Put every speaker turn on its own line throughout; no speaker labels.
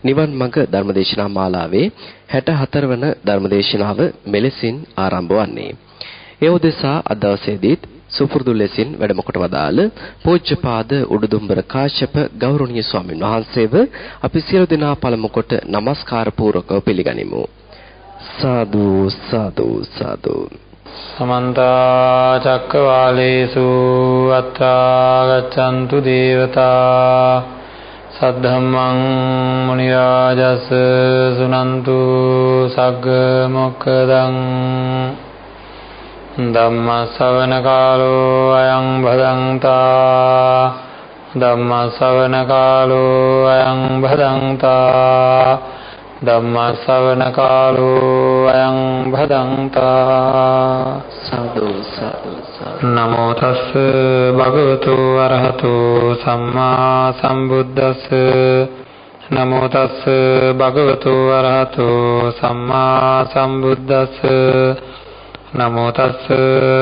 නිවන් මඟ ධර්මදේශනා මාලාවේ 64 වන ධර්මදේශනාව මෙලෙසින් ආරම්භ වන්නේ. ඒ උදෙසා අද දවසේදීත් සුපුරුදු ලෙසින් වැඩම කොට වදාළ පූජ්‍යපාද උඩුදුම්බර කාශ්‍යප ගෞරවනීය ස්වාමීන් වහන්සේව අපි සියලු දෙනා පළමු කොට নমස්කාර පූර්වකව පිළිගනිමු. සාදු සාදු සාදු.
සමන්ත චක්කවාලේසු අත්‍රා ගච්ඡන්තු දේවතා සද්ධම්මං මුනි රාජස් සුනන්තු සග්ග මොක්ඛදං ධම්ම ශ්‍රවණ කාලෝ අයං භදංතා ධම්ම ශ්‍රවණ කාලෝ අයං භදංතා ධම්ම ශ්‍රවණ කාලෝ අයං භදංතා සාදු සාදු සාදු. නමෝ තස්ස භගවතු අරහතු සම්මා සම්බුද්දස්ස නමෝ තස්ස භගවතු අරහතු සම්මා සම්බුද්දස්ස නමෝ තස්ස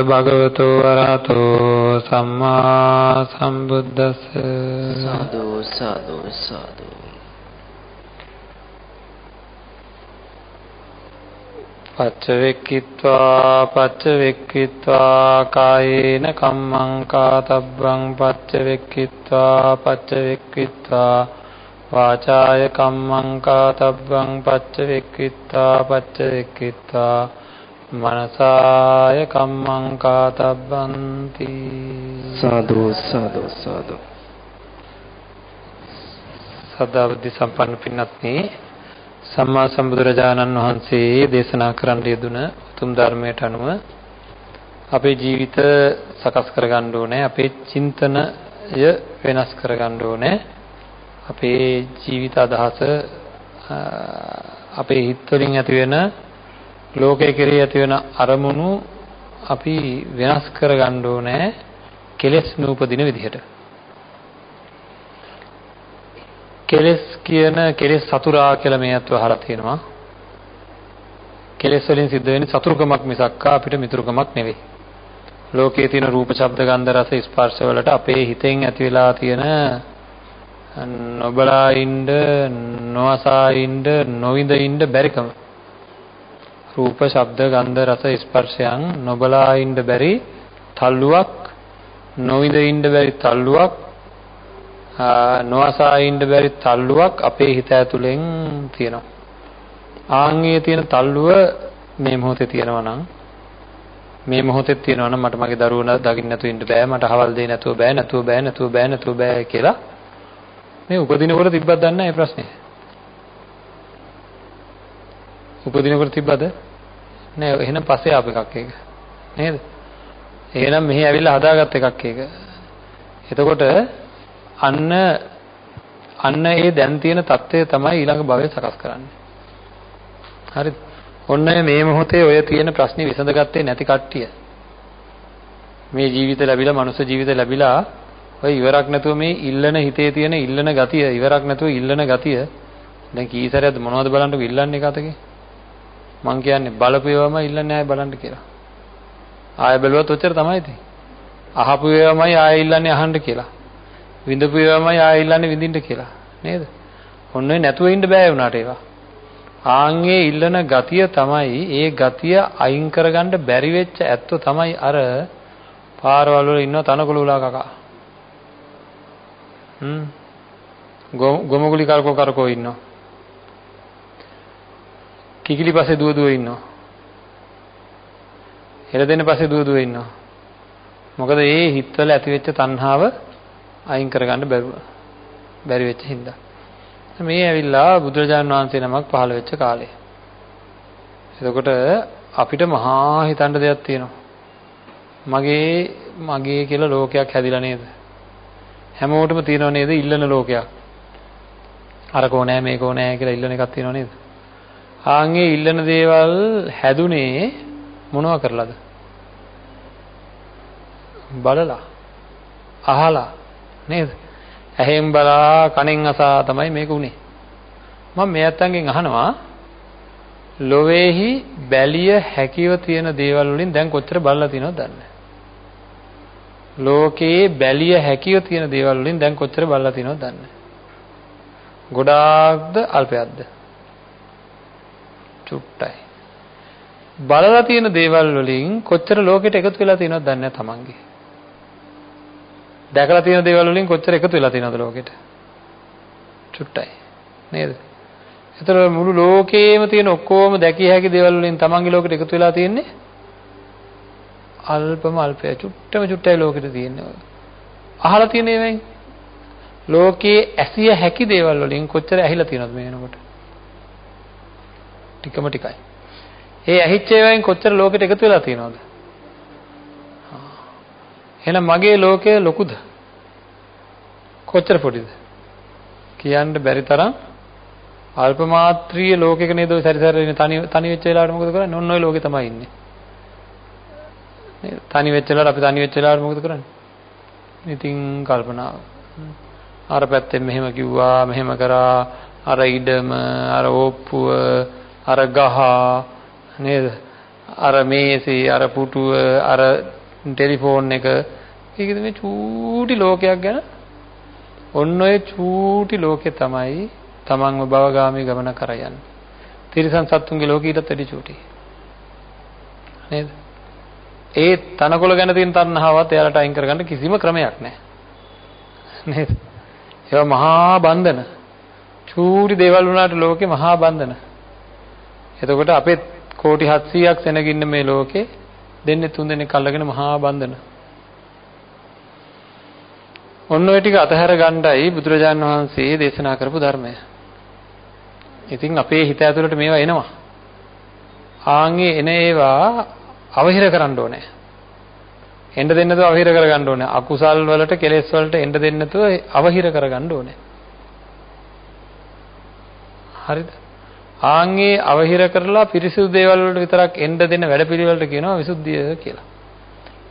භගවතු අරහතු සම්මා සම්බුද්දස්ස.
සාදු සාදු සාදු.
පච්චවෙක්ඛිත්වා කායේන කම්මං කාතබ්බං පච්චවෙක්ඛිත්වා වාචාය කම්මං කාතබ්බං පච්චවෙක්ඛිත්වා මනසාය කම්මං කාතබ්බන්ති.
සාදු සාදු සාදු.
සදාබුද්ධි සම්පන්න පින්වත්නි, සම්මා සම්බුදුරජාණන් වහන්සේ දේශනා කරන්න යෙදුන උතුම් ධර්මයට අනුව අපේ ජීවිත සකස් කරගන්න ඕනේ. අපේ චින්තනය වෙනස් කරගන්න ඕනේ. අපේ ජීවිත අදහස අපේ හිත වලින් ඇති වෙන ලෝකයේ කෙරෙහි ඇති වෙන අරමුණු අපි වෙනස් කරගන්න ඕනේ කෙලෙස් නූපදින විදිහට. කෙලෙස් සතුරා කියලා මේ අත්ව අහලා තියෙනවා. කෙලෙස් වලින් සිද්ධ වෙන්නේ සතුරුකමක් මිසක් අපිට මිතුරුකමක් නෙවෙයි. ලෝකයේ තියෙන රූප, ශබ්ද, ගන්ධ, රස, ස්පර්ශ වලට අපේ හිතෙන් ඇති වෙලා තියෙන නොබලා ඉන්න, නොඅසා ඉන්න, නොවිඳ ඉන්න බැරිකම. රූප, ශබ්ද, ගන්ධ, රස, ස්පර්ශයන් නොබලා ඉන්න බැරි තල්ලුවක්, නොවිඳ ඉන්න බැරි තල්ලුවක්, නොඅසා ඉන්න බැරි තල්ලුවක් අපේ හිත ඇතුලෙන් තියෙනවා. ආන්ගේ තියෙන තල්ලුව මේ මොහොතේ තියෙනවා නම් මට මගේ දරුවෝ දකින්න නැතුව ඉන්න බෑ, මට හවල් දෙන්න නැතුව බෑ කියලා මේ උපදිනකොට තිබ්බද දන්නේ නැහැ මේ ප්‍රශ්නේ. උපදිනකොට තිබ්බද? නෑ. එහෙනම් පස්සේ ආපු එකක් ඒක. නේද? එහෙනම් මෙහි ඇවිල්ලා හදාගත්ත එකක් ඒක. එතකොට අන්න ඒ දැන් තියෙන தත්ත්වය තමයි ඊළඟ භවයේ සකස් කරන්නේ. හරිද? ඔන්න මේ මොහොතේ ඔය තියෙන ප්‍රශ්නේ විසඳගත්තේ නැති කට්ටිය. මේ ජීවිත ලැබිලා, මනුෂ්‍ය ජීවිත ලැබිලා ඔය ඉවරක් නැතුව මේ ඉල්ලන හිතේ තියෙන ඉල්ලන ගතිය, ඉවරක් නැතුව ඉල්ලන ගතිය. දැන් කී සැරයක්ද මොනවද බලන්නකෝ ඉල්ලන්නේ කතකේ? මං කියන්නේ බලපු ඒවාම ඉල්ලන්නේ ආයෙ බලන්න කියලා. ආයෙ බැලුවත් ඔච්චර තමයි තියෙන්නේ. අහපු ඒවාමයි ආයෙ ඉල්ලන්නේ අහන්න කියලා. විඳපු ඒවාමයි ආයෙ ඉල්ලන්නේ විඳින්න කියලා. නේද? ඔන්න ඔය නැතුව ඉන්න බෑ වුණාට ඒවා. ආන්ගේ ඉල්ලන ගතිය තමයි, ඒ ගතිය අයින් කරගන්න බැරි වෙච්ච ඇත්තෝ තමයි අර පාරවල් වල ඉන්න තනකොළ උලා කකා. ගොමුගුලි කරකෝ ඉන්නවා. කිකිලි පස්සේ දුව ඉන්නවා. හෙළ දෙන්න පස්සේ දුව ඉන්නවා. මොකද ඒ හිතවල ඇති වෙච්ච තණ්හාව අයින් කරගන්න බැරි වෙච්ච හින්දා. මේ ඇවිල්ලා බුදුරජාණන් වහන්සේ නමක් පහළ වෙච්ච කාලේ. එතකොට අපිට මහා හිතන්න දෙයක් තියෙනවා. මගේ කියලා ලෝකයක් හැදිලා නේද? හැමෝටම තියෙනව නේද ඉල්ලන ලෝකයක්. අර කෝණෑ මේ කෝණෑ කියලා ඉල්ලන එකක් තියෙනව නේද? ආන්ගේ ඉල්ලන දේවල් හැදුනේ මොනවා කරලාද? බලලා, අහලා නේද? ඇහෙන් බලා කනෙන් අසා තමයි මේක උනේ. මම මේ අත්තන්ගෙන් අහනවා ලොවේහි බැලිය හැකිව තියෙන දේවල් වලින් දැන් කොච්චර බලලා තියෙනවද දන්නේ? ලෝකේ බැලිය හැකිව තියෙන දේවල් වලින් දැන් කොච්චර බලලා තියෙනවද දන්නේ? ගොඩාක්ද අල්පයක්ද? චුට්ටයි. බලලා තියෙන දේවල් වලින් කොච්චර ලෝකෙට එකතු වෙලා තියෙනවද දන්නේ නැහැ තමන්ගේ. දැකලා තියෙන දේවල් වලින් කොච්චර එකතු වෙලා තියෙනවද ලෝකෙට? චුට්ටයි. නේද? ඒතර මුළු ලෝකේම තියෙන ඔක්කොම දැකිය හැකි දේවල් වලින් තමන්ගේ ලෝකෙට එකතු වෙලා තියෙන්නේ අල්පම අල්පය. චුට්ටම චුට්ටයි ලෝකෙට තියෙන්නේ. අහලා තියෙන ඒවායින් ලෝකයේ ඇසිය හැකි දේවල් වලින් කොච්චර ඇහිලා තියෙනවද මේ වෙනකොට? ටිකම ටිකයි. ඒ ඇහිච්ච ඒවායින් කොච්චර ලෝකෙට එකතු වෙලා තියෙනවද? එහෙනම් මගේ ලෝකය ලොකුද? කොච්චර පොඩිද? කියන්න බැරි තරම් අල්ප මාත්‍රීය ලෝකයක නේද ඔය සැරිසර ඉන්නේ. තනි වෙච්ච වෙලාවට මොකද කරන්නේ? ඔන්න ඔය ලෝකේ තමයි ඉන්නේ. නේද? තනි වෙච්ච වෙලාවට අපි තනි වෙච්ච වෙලාවට මොකද කරන්නේ? ඉතින් කල්පනාව. අර පැත්තෙන් මෙහෙම කිව්වා, මෙහෙම කරා, අර ඉඩම, අර ඕප්පුව, අර ගහ නේද? අර මේසේ, අර පුටුව, අර ටෙලිෆෝන් එක. ඒකද මේ චූටි ලෝකයක් ගැන ඔන්න ඔය චූටි ලෝකේ තමයි තමන්ව භවගාමී ගමන කරා යන්නේ. තිරිසන් සත්තුන්ගේ ලෝකෙ ඊටත් වැඩි චූටි. නේද? ඒ තනකොළ ගැන තියෙන තණ්හාවත් එයාලට අයින් කරගන්න කිසිම ක්‍රමයක් නැහැ. නේද? ඒවා මහා බන්ධන. චූටි දේවල් වුණාට ලෝකේ මහා බන්ධන. එතකොට අපේ කෝටි 700ක් සෙනගින්න මේ ලෝකේ දෙන්නේ 3 දෙනෙක් අල්ලගෙන මහා බන්ධන. ඔන්න ඔය ටික අතහැර ගන්නයි බුදුරජාණන් වහන්සේ දේශනා කරපු ධර්මය. ඉතින් අපේ හිත ඇතුළට මේවා එනවා. ආන්ගේ එන ඒවා අවහිර කරන්න ඕනේ. එන්න දෙන්න නැතුව අවහිර කරගන්න ඕනේ. අකුසල් වලට කෙලෙස් වලට එන්න දෙන්න නැතුව අවහිර කරගන්න ඕනේ. හරිද? ආන්ගේ අවහිර කරලා පිරිසිදු දේවල් වලට විතරක් එන්න දෙන්න වැඩපිළිවෙලට කියනවා විසුද්ධිය කියලා.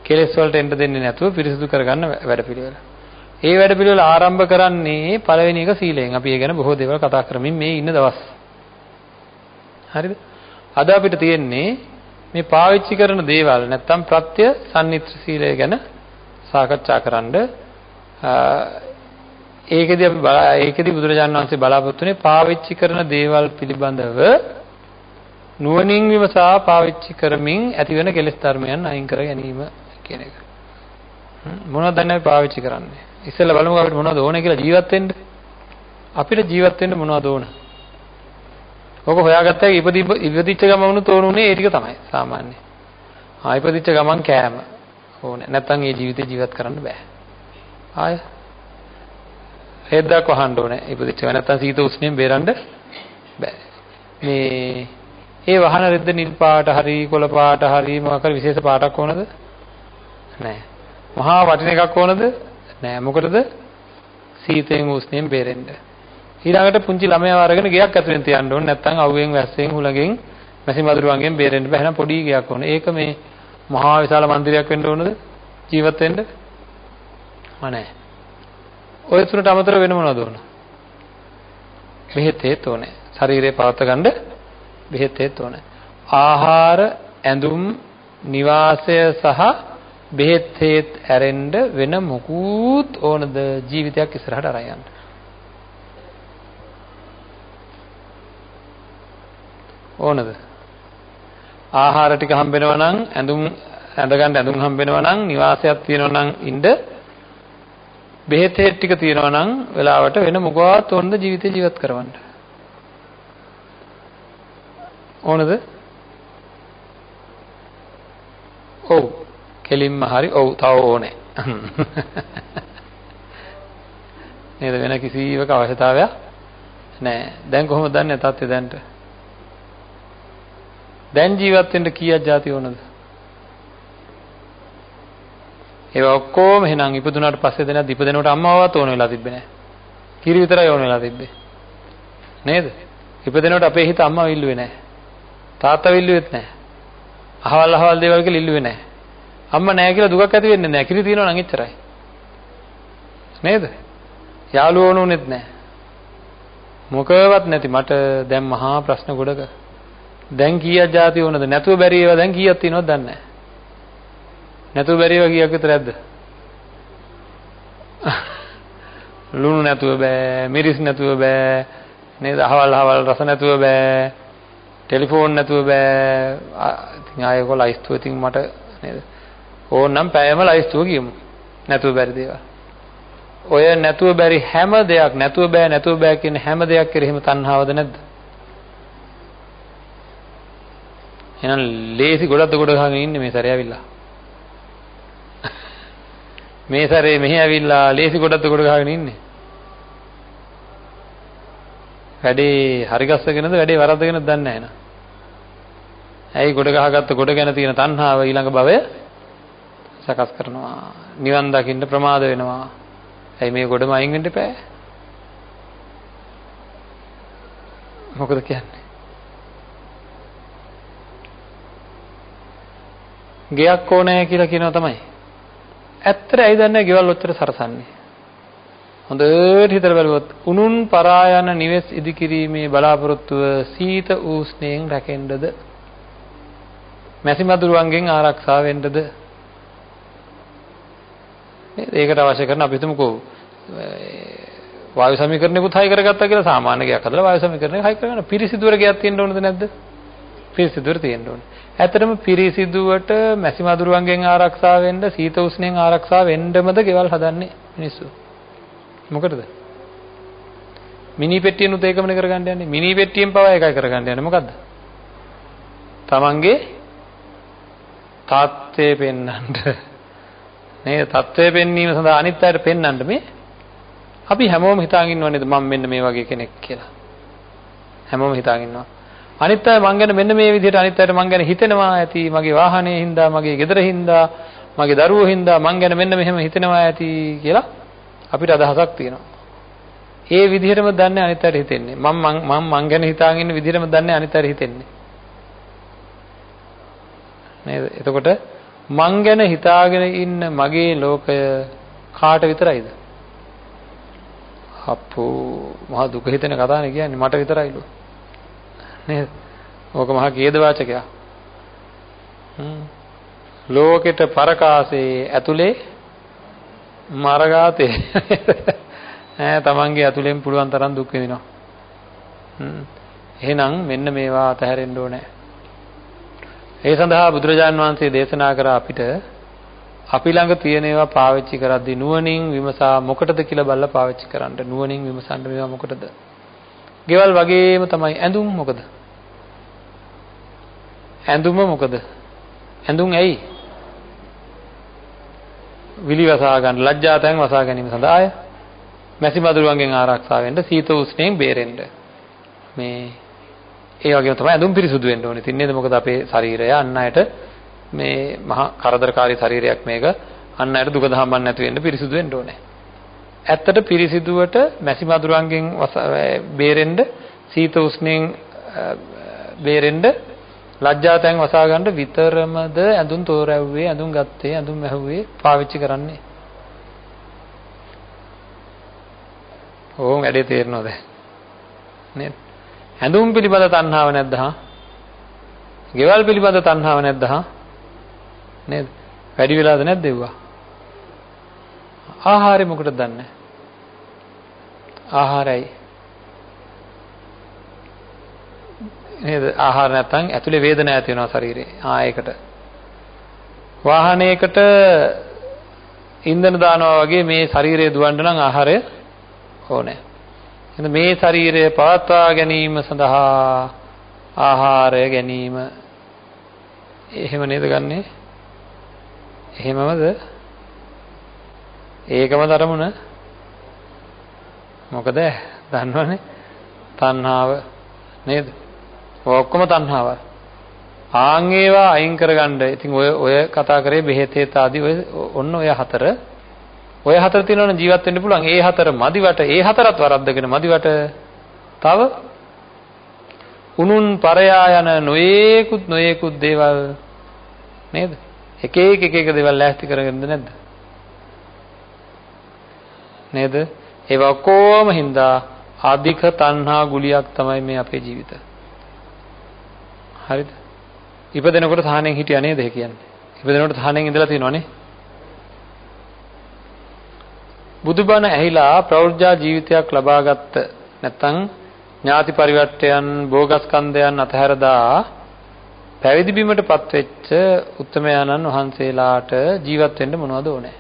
කෙලෙස් වලට එන්න දෙන්නේ නැතුව පිරිසිදු කරගන්න වැඩපිළිවෙල. ඒ වැඩපිළිවෙල ආරම්භ කරන්නේ පළවෙනි එක සීලයෙන්. අපි ඒ ගැන බොහෝ දේවල් කතා කරමින් මේ ඉන්න දවස්. හරිද? අද අපිට තියෙන්නේ මේ පාවිච්චි කරන දේවල් නැත්තම් ප්‍රත්‍ය සම්නිත්‍ර සීලය ගැන සාකච්ඡා කරන්න. ඒකෙදි බුදුරජාණන් වහන්සේ බලාපොරොත්තු වෙන්නේ පාවිච්චි කරන දේවල් පිළිබඳව නුවණින් විමසා පාවිච්චි කරමින් ඇතිවන කෙලෙස් ධර්මයන් අයින් කර ගැනීම කියන එක. මොනවද දැන් අපි පාවිච්චි කරන්නේ? ඉස්සෙල්ලා බලමු අපිට මොනවද ඕනේ කියලා ජීවත් වෙන්න. අපිට ජීවත් වෙන්න මොනවද ඕන? ඔක හොයාගත්තා ඉපදිච්ච ගමන් තෝරුනේ ඒ ටික තමයි සාමාන්‍ය. ඉපදිච්ච ගමන් කෑම ඕනේ. නැත්තම් මේ ජීවිතේ ජීවත් කරන්න බෑ. ආය හේද්දක් වහන්න ඕනේ. ඉපදිච්ච ගමන් නැත්තම් සීත උෂ්ණයෙන් බේරන්න බෑ. මේ ඒ වහන රෙද්ද නිල් පාට හරි කොළ පාට හරි මොකක් හරි විශේෂ පාටක් ඕනද? නෑ. මහා වටින එකක් ඕනද? නෑ. මොකටද? සීතෙන් උෂ්ණයෙන් බේරෙන්න. ඊළඟට පුංචි ළමයාව අරගෙන ගෙයක් ඇතුලෙන් තියන්න ඕනේ. නැත්නම් අවුවෙන් වැස්සෙන් හුලඟෙන් මැසි මදුරුවන්ගෙන් බේරෙන්න බෑ. එහෙනම් පොඩි ගෙයක් ඕනේ. ඒක මේ මහා විශාල මන්දිරයක් වෙන්න ඕනද? ජීවත් වෙන්න? නෑ. ඔය තුනට අමතර වෙන මොනවද ඕන? බෙහෙත් හේත් ඕනේ. ශරීරය පවත්වා ගන්න බෙහෙත් හේත් ඕනේ. ආහාර, ඇඳුම්, නිවාසය සහ බෙහෙත් හේත් ඇරෙන්න වෙන මොකුත් ඕනද ජීවිතයක් ඉස්සරහට අරන් යන්න? ඕනද? ආහාර ටික හම්බ වෙනවා නම්, ඇඳගන්න ඇඳුම් හම්බ වෙනවා නම්, නිවාසයක් තියෙනවා නම් ඉන්න, බෙහෙත් හේත් ටික තියෙනවා නම් වෙලාවට වෙන මොකවත් ඕනද ජීවිතේ ජීවත් කරවන්න? ඕනද? ඔව්. කෙලින්ම හරි ඔව් තව ඕනේ. නේද? වෙන කිසිවක අවශ්‍යතාවයක් නැහැ. දැන් කොහොමද දන්නේ තාත්තේ දැන්ට? දැන් ජීවත් වෙන්න කීයක් જાති ඕනද? ඒවා ඔක්කොම එහෙනම් ඉපදුනාට පස්සේ දෙන ඉපදෙනකොට අම්මවවත් ඕන වෙලා තිබ්බේ නැහැ. කිරි විතරයි ඕන වෙලා තිබ්බේ. නේද? ඉපදෙනකොට අපේ හිත අම්මව ඉල්ලුවේ නැහැ. තාත්තව ඉල්ලුවෙත් නැහැ. අහවල් දේවල් කියලා ඉල්ලුවේ නැහැ. අම්මා නැහැ කියලා දුකක් ඇති වෙන්නේ නැහැ. කිරි තියනවා නම් එච්චරයි. නේද? යාළුවෝ ඕනෙත් නැහැ. මොකවත් නැති මට දැන් මහා ප්‍රශ්න ගොඩක. දැන් කීයක් જાති ඕනද? නැතුව බැරි ඒවා දැන් කීයක් තියෙනවද දන්නේ නැහැ. නැතුව බැරි ඒවා කීයක් විතර ඇද්ද? ලුණු නැතුව බෑ, මිරිස් නැතුව බෑ. නේද? අහවල් රස නැතුව බෑ. ටෙලිෆෝන් නැතුව බෑ. ඉතින් ආයෙක ලයිස්තුව ඉතින් මට නේද? ඕනනම් පැයම ලයිස්තුව කියමු. නැතුව බැරි දේවල්. ඔය නැතුව බැරි හැම දෙයක් නැතුව බෑ කියන හැම දෙයක් කෙරෙහිම තණ්හාවද නැද්ද? එහෙනම් ලේසි ගොඩක්ද ගොඩ ගහගෙන ඉන්නේ මේ සැරේ ඇවිල්ලා. මේ සැරේ මෙහි ඇවිල්ලා ලේසි ගොඩක්ද ගොඩ ගහගෙන ඉන්නේ. වැඩේ හරි ගස්සගෙනද වැඩේ වරද්දගෙනද දන්නේ නැහැ නේද? ඇයි ගොඩ ගහගත්ත ගොඩ ගැන තියෙන තණ්හාව ඊළඟ භවය සකස් කරනවා. නිවන් දකින්න ප්‍රමාද වෙනවා. ඇයි මේ ගොඩම අයින් වෙන්න එපා? මොකද කියන්නේ? ගෙයක් ඕනේ කියලා කියනවා තමයි. ඇත්තට ඇයි දන්නේ ගෙවල් ඔච්චර සරසන්නේ? හොඳට හිතලා බලුවොත් උනුන් පරායන නිවෙස් ඉදිකිරීමේ බලාපොරොත්තුව සීත උෂ්ණයෙන් රැකෙන්නද? මැසි මදුරුවන්ගෙන් ආරක්ෂා වෙන්නද? ඒකට අවශ්‍ය කරන අපි හිතමුකෝ වායු සමීකරණයකුත් හයි කරගත්තා කියලා සාමාන්‍ය ගයක් හදලා වායු සමීකරණය හයි කරගන්න පිරිසිදුවර ගයක් තියෙන්න ඕනද නැද්ද? පිරිසිදුවර තියෙන්න ඕනේ. ඇත්තටම පිරිසිදුවට මැසි මදුරුවන්ගෙන් ආරක්ෂා වෙන්න සීත උෂ්ණයෙන් ආරක්ෂා වෙන්නමද ගෙවල් හදන්නේ මිනිස්සු? මොකටද? මිනි පෙට්ටියනුත් ඒකමනේ කරගන්න යන්නේ. මිනි පෙට්ටියෙන් පවා එකයි කරගන්න යන්නේ. මොකද්ද? තමන්ගේ තාත්තේ පෙන්නන්න. නේද? තත්ත්වය පෙන්වීම සඳහා අනිත් අයට පෙන්වන්න මේ අපි හැමෝම හිතාගෙන ඉන්නව නේද මම මෙන්න මේ වගේ කෙනෙක් කියලා. හැමෝම හිතාගෙන ඉන්නවා. අනිත් අය මං ගැන මෙන්න මේ විදිහට අනිත් අයට මං ගැන හිතෙනවා ඇති. මගේ වාහනේ හින්දා, මගේ ගෙදර හින්දා, මගේ දරුවෝ හින්දා මං ගැන මෙන්න මෙහෙම හිතෙනවා ඇති කියලා අපිට අදහසක් තියෙනවා. ඒ විදිහටම දන්නේ අනිත් අයට හිතෙන්නේ. මං ගැන හිතාගෙන ඉන්න විදිහටම දන්නේ අනිත් අයට හිතෙන්නේ. නේද? එතකොට මං ගැන හිතාගෙන ඉන්න මගේ ලෝකය කාට විතරයිද? අප්පෝ මහා දුක හිතෙන කතානේ කියන්නේ මට විතරයිලු. නේද? ඕක මහා කේද වාචකයක්. ලෝකෙට පරකාසේ ඇතුලේ මරගාතේ. තමන්ගේ ඇතුලෙන් පුළුවන් තරම් දුක් විඳිනවා. එහෙනම් මෙන්න මේවා අතහැරෙන්න ඕනේ. ඒ සඳහා බුදුරජාන් වහන්සේ දේශනා කර අපිට අපි ළඟ තියෙන ඒවා පාවිච්චි කරද්දී නුවණින් විමසා මොකටද කියලා බලලා පාවිච්චි කරන්න. නුවණින් විමසන්න මේවා මොකටද? ගෙවල් වගේම තමයි ඇඳුම් මොකද? ඇඳුම මොකද? ඇඳුම් ඇයි? විලි වසා ගන්න, ලැජ්ජාතෙන් වසා ගැනීම සඳහාය. මැසි මදුරුවන්ගෙන් ආරක්ෂා වෙන්න, සීත උෂ්ණයෙන් බේරෙන්න. මේ ඒ වගේම තමයි ඇඳුම් පිරිසුදු වෙන්න ඕනේ. ඉතින් නේද? මොකද අපේ ශරීරය අන් අයට මේ මහා කරදරකාරී ශරීරයක් මේක. අන් අයට දුක දහම්බන් නැති වෙන්න පිරිසුදු වෙන්න ඕනේ. ඇත්තට පිරිසිදුවට මැසි මදුරුවන්ගෙන් බේරෙන්න, සීත උෂ්ණයෙන් බේරෙන්න, ලැජ්ජාතෙන් වසා ගන්න විතරමද ඇඳුම් තෝරැව්වේ, ඇඳුම් ගත්තේ, ඇඳුම් ඇහුවේ, පාවිච්චි කරන්නේ. ඕම් වැඩේ තේරෙනවද? නේද? ඇඳුම් පිළිබඳ තණ්හාව නැද්ද හා? ගෙවල් පිළිබඳ තණ්හාව නැද්ද හා? නේද? වැඩි වෙලාද නැද්ද ඒවා? ආහාරය මොකටද දන්නේ? ආහාරයි. නේද? ආහාර නැත්නම් ඇතුලේ වේදනාවක් ඇති වෙනවා ශරීරේ. ඒකට. වාහනයකට ඉන්ධන දානවා වගේ මේ ශරීරය දුවන්න නම් ආහාරය ඕනේ. එහෙනම් මේ ශරීරය පවත්වා ගැනීම සඳහා ආහාරය ගැනීම එහෙම නේද ගන්නෙ? එහෙමමද? ඒකම තරමුණ මොකද? දන්නවනේ තණ්හාව නේද? ඔක්කොම තණ්හාව. ආන් ඒවා අයින් කරගන්න. ඉතින් ඔය කතා කරේ බෙහෙත් හේත් ආදී ඔන්න ඔය හතර. ඔය හතර තියෙනවනේ ජීවත් වෙන්න පුළුවන්. ඒ හතර මදිවට, ඒ හතරත් වරද්දගෙන මදිවට තව උනුන් පරයා යන නොයේකුත් දේවල් නේද? එක එක දේවල් ලෑස්ති කරගෙනද නැද්ද? නේද? ඒව ඔක්කොම හින්දා අධික තණ්හා ගුලියක් තමයි මේ අපේ ජීවිත. හරිද? ඉපදෙනකොට තහණෙන් හිටියා නේද කියන්නේ? ඉපදෙනකොට තහණෙන් ඉඳලා තියෙනවනේ. බුදුබණ ඇහිලා ප්‍රෞර්ජා ජීවිතයක් ලබාගත් නැත්නම් ඥාති පරිවර්තයන් භෝගස්කන්ධයන් අතහැරදා පැවිදි බිමටපත් වෙච්ච උත්තමයන්න් වහන්සේලාට ජීවත් වෙන්න මොනවද ඕනේ?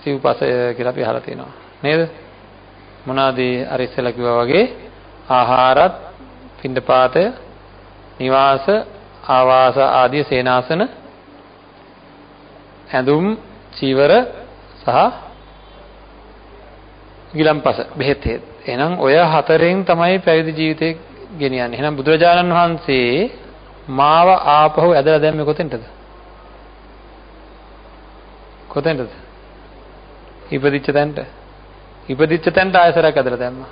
සිව්පසය කියලා අපි අහලා තියෙනවා නේද? මොනවාද අර ඉස්සෙල්ලා කිව්වා වගේ ආහාරත්, පිණ්ඩපාතය, නිවාස, ආවාස ආදී සේනාසන, ඇඳුම්, චීවර සහ ගිලම්පස, බෙහෙත්. එහෙනම් ඔය හතරෙන් තමයි පැවිදි ජීවිතේ ගෙනියන්නේ. එහෙනම් බුදුරජාණන් වහන්සේ මාව ආපහු ඇදලා දැම්මේ කොතෙන්ටද? කොතෙන්ටද? ඉපදිච්ච තැනට. ඉපදිච්ච තැනට ආයසරයක් ඇදලා දැම්මා.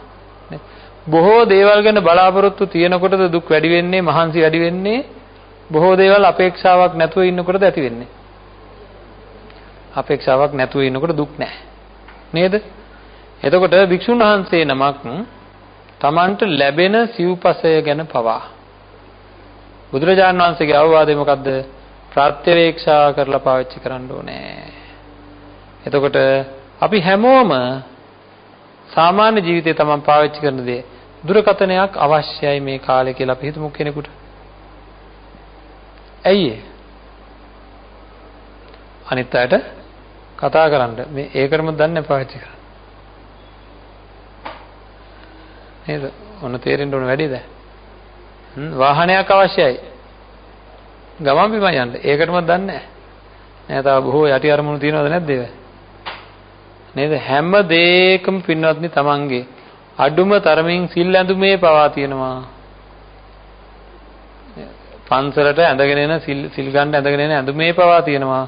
බොහෝ දේවල් ගැන බලාපොරොත්තු තියෙනකොටද දුක් වැඩි වෙන්නේ, මහන්සි වැඩි වෙන්නේ. බොහෝ දේවල් අපේක්ෂාවක් නැතුව ඉන්නකොටද ඇති වෙන්නේ. අපේක්ෂාවක් නැතුව ඉන්නකොට දුක් නැහැ. නේද? එතකොට භික්ෂුන් වහන්සේ නමක් තමන්ට ලැබෙන සිව්පසය ගැන පවා බුදුරජාණන් වහන්සේගේ අවවාදය මොකද්ද? ප්‍රත්‍යවේක්ෂා කරලා පාවිච්චි කරන්න ඕනේ. එතකොට අපි හැමෝම සාමාන්‍ය ජීවිතේ තමන් පාවිච්චි කරන දේ දුරකථනයක් අවශ්‍යයි මේ කාලේ කියලා අපි හිතමු කෙනෙකුට. ඇයි අනිත් අයට කතා කරන්න මේ ඒකටම දන්නේ පාවිච්චි කරන්න. නේද? ඔන්න තේරෙන්න ඕන වැඩි දැන්. වාහනයක් අවශ්‍යයි. ගමන් බිම යන්න. ඒකටම දන්නේ නැහැ. නෑ තව බොහෝ යටි අරමුණු තියෙනවද නැද්ද ඒවා? නේද? හැම දෙයකම පින්වත්නි තමන්ගේ අඩුම තරමින් සිල් ඇඳුමේ පවා තියෙනවා. පන්සලට ඇඳගෙන එන සිල් ගන්න ඇඳගෙන එන ඇඳුමේ පවා තියෙනවා.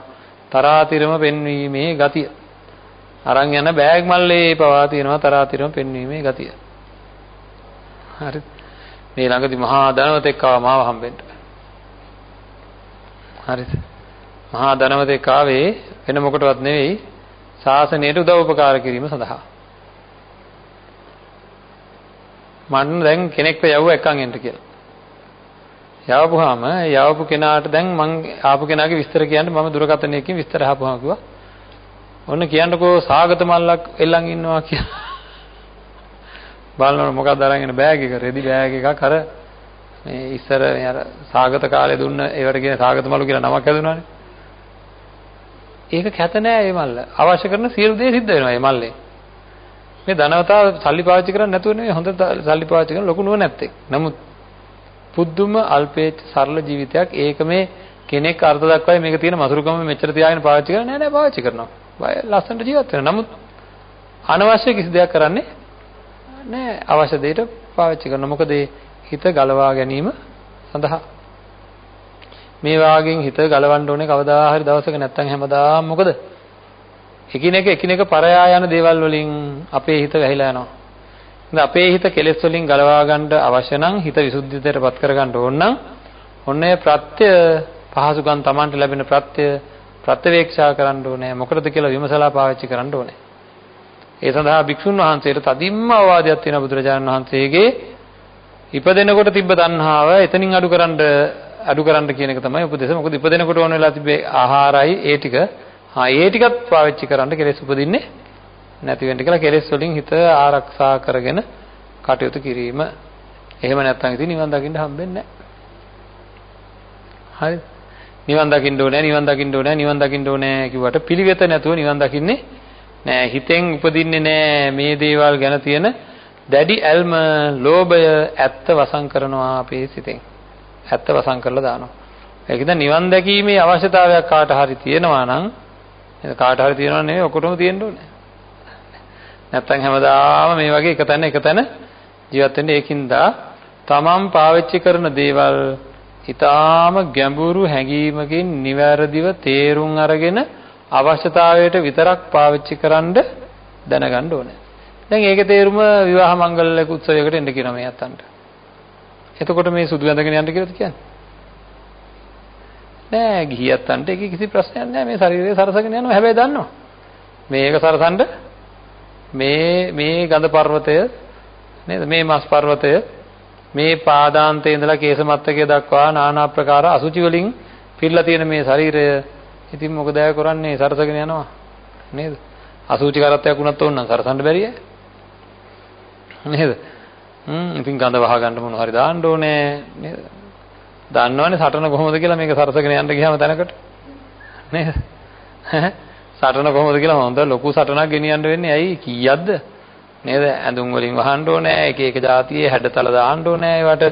තරාතිරම පෙන්වීමේ ගතිය. අරන් යන බෑග් මල්ලේ පවා තියෙනවා තරාතිරම පෙන්වීමේ ගතිය. හරි. මේ ළඟදී මහා ධනවතෙක් ආවා මාව හම්බෙන්න. හරිද? මහා ධනවතෙක් ආවේ වෙන මොකටවත් නෙවෙයි ශාසනයට උදව් උපකාර කිරීම සඳහා. මම දැන් කෙනෙක්ව යවුව එකන් එන්න කියලා. යවපුවාම යවපු කෙනාට දැන් මං ආපු කෙනාගේ විස්තර කියන්න මම දුරකථනයකින් විස්තර අහපුවා කිව්වා. ඔන්න කියන්නකෝ සාගත මල්ලක් එල්ලන් ඉන්නවා කියලා. බලන්න මොකක්ද අරන් එන බෑග් එක රෙදි බෑග් එකක් අර මේ ඉස්සර මේ අර සාගත කාලේ දුන්න ඒවට කියන සාගත මලු කියලා නමක් හැදුනානේ. ඒක කැත නෑ මේ මල්ල. අවශ්‍ය කරන සියලු දේ සිද්ධ වෙනවා මේ මල්ලේ. මේ ධනවතා සල්ලි පාවිච්චි කරන්නේ නැතුව නෙවෙයි හොඳ සල්ලි පාවිච්චි කරන ලොකු නුවණැත්තෙක්. නමුත් පුදුම අල්පේච්ඡ සරල ජීවිතයක්. ඒක මේ කෙනෙක් අර්ථ දක්වයි මේක තියෙන මසුරුකම මෙච්චර තියාගෙන පාවිච්චි කරන්නේ නෑ පාවිච්චි කරනවා. බය ලස්සනට ජීවත් වෙනවා. නමුත් අනවශ්‍ය කිසි දෙයක් කරන්නේ නෑ. අවශ්‍ය දෙයට පාවිච්චි කරනවා. මොකද හිත ගලවා ගැනීම සඳහා. මේ වාගෙන් හිත ගලවන්න ඕනේ කවදා හරි දවසක නැත්තම් හැමදාම මොකද? එකිනෙක පරයා යන දේවල් වලින් අපේ හිත වැහිලා යනවා. ඉතින් අපේ හිත කෙලෙස් වලින් ගලවා ගන්න අවශ්‍ය නම් හිත විසුද්ධියටපත් කර ගන්න ඕන නම් ඔන්නේ ප්‍රත්‍ය පහසුකම් Tamanට ලැබෙන ප්‍රත්‍යවේක්ෂා කරන්න ඕනේ. මොකටද කියලා විමසලා පාවිච්චි කරන්න ඕනේ. ඒ සඳහා භික්ෂුන් වහන්සේට තදින්ම අවවාදයක් තියෙනවා බුදුරජාණන් වහන්සේගේ ඉපදෙනකොට තිබ්බ තණ්හාව එතනින් අඩු කරන්න කියන එක තමයි උපදේශ. මොකද ඉපදෙනකොට ඕන වෙලා තිබ්බේ ආහාරයි ඒ ටික. ඒ ටිකත් පාවිච්චි කරන්න කෙලෙස් උපදින්නේ නැති වෙන්න කියලා කෙලෙස් වලින් හිත ආරක්ෂා කරගෙන කටයුතු කිරීම. එහෙම නැත්නම් ඉතින් නිවන් දකින්න හම්බෙන්නේ නැහැ. හරි. නිවන් දකින්න ඕනේ කිව්වට පිළිවෙත නැතුව නිවන් දකින්නේ නෑ. හිතෙන් උපදින්නේ නෑ මේ දේවල් ගැන තියෙන දැඩි ඇල්ම, ලෝභය ඇත්ත වසන් කරනවා අපේ සිතෙන්. ඇත්ත වසන් කරලා දානවා. ඒකද නිවන් දැකීමේ අවශ්‍යතාවයක් කාට හරි තියෙනවා නම් කාට හරි තියෙනව නෙවෙයි ඔකොටම තියෙන්න ඕනේ. නැත්තම් හැමදාම මේ වගේ එක තැන ජීවත් වෙන්න. ඒකින්ද තමන් පාවිච්චි කරන දේවල් ඊටාම ගැඹුරු හැඟීමකින් නිවැරදිව තේරුම් අරගෙන අවශ්‍යතාවයට විතරක් පාවිච්චි කරන්න දැනගන්න ඕනේ. දැන් ඒකේ තේරුම විවාහ මංගල්‍ය උත්සවයකට එන්න කියනවා මේ අතන්ට. එතකොට මේ සුදු ඇඳගෙන යන්න කියලාද කියන්නේ? නෑ ගිහියන්ට ඒක කිසි ප්‍රශ්නයක් නෑ. මේ ශරීරය සරසගෙන යනවා. හැබැයි දන්නවා මේක සරසන්න මේ ගඳ පර්වතය නේද? මේ මස් පර්වතය මේ පාදාන්තයේ ඉඳලා කේසමත්තකයේ දක්වා নানা ආකාර අසුචි වලින් පිරලා තියෙන මේ ශරීරය ඉතින් මොකද අය කරන්නේ? සරසගෙන යනවා නේද? අසුචි කරත්තයක් වුණත් ඕන නම් සරසන්න බැරිය නේද? ඉතින් ගඳ වහ ගන්න මොන හරි දාන්න ඕනේ නේද? දන්නවනේ සටන කොහොමද කියලා මේක සරසගෙන යන්න ගියාම තැනකට නේද? සටන කොහොමද කියලා හොඳ ලොකු සටනක් ගෙනියන්න වෙන්නේ. ඇයි කීයක්ද නේද? ඇඳුම් වලින් වහන්න ඕනේ, එක එක જાතියේ හැඩතල දාන්න ඕනේ ඒවට.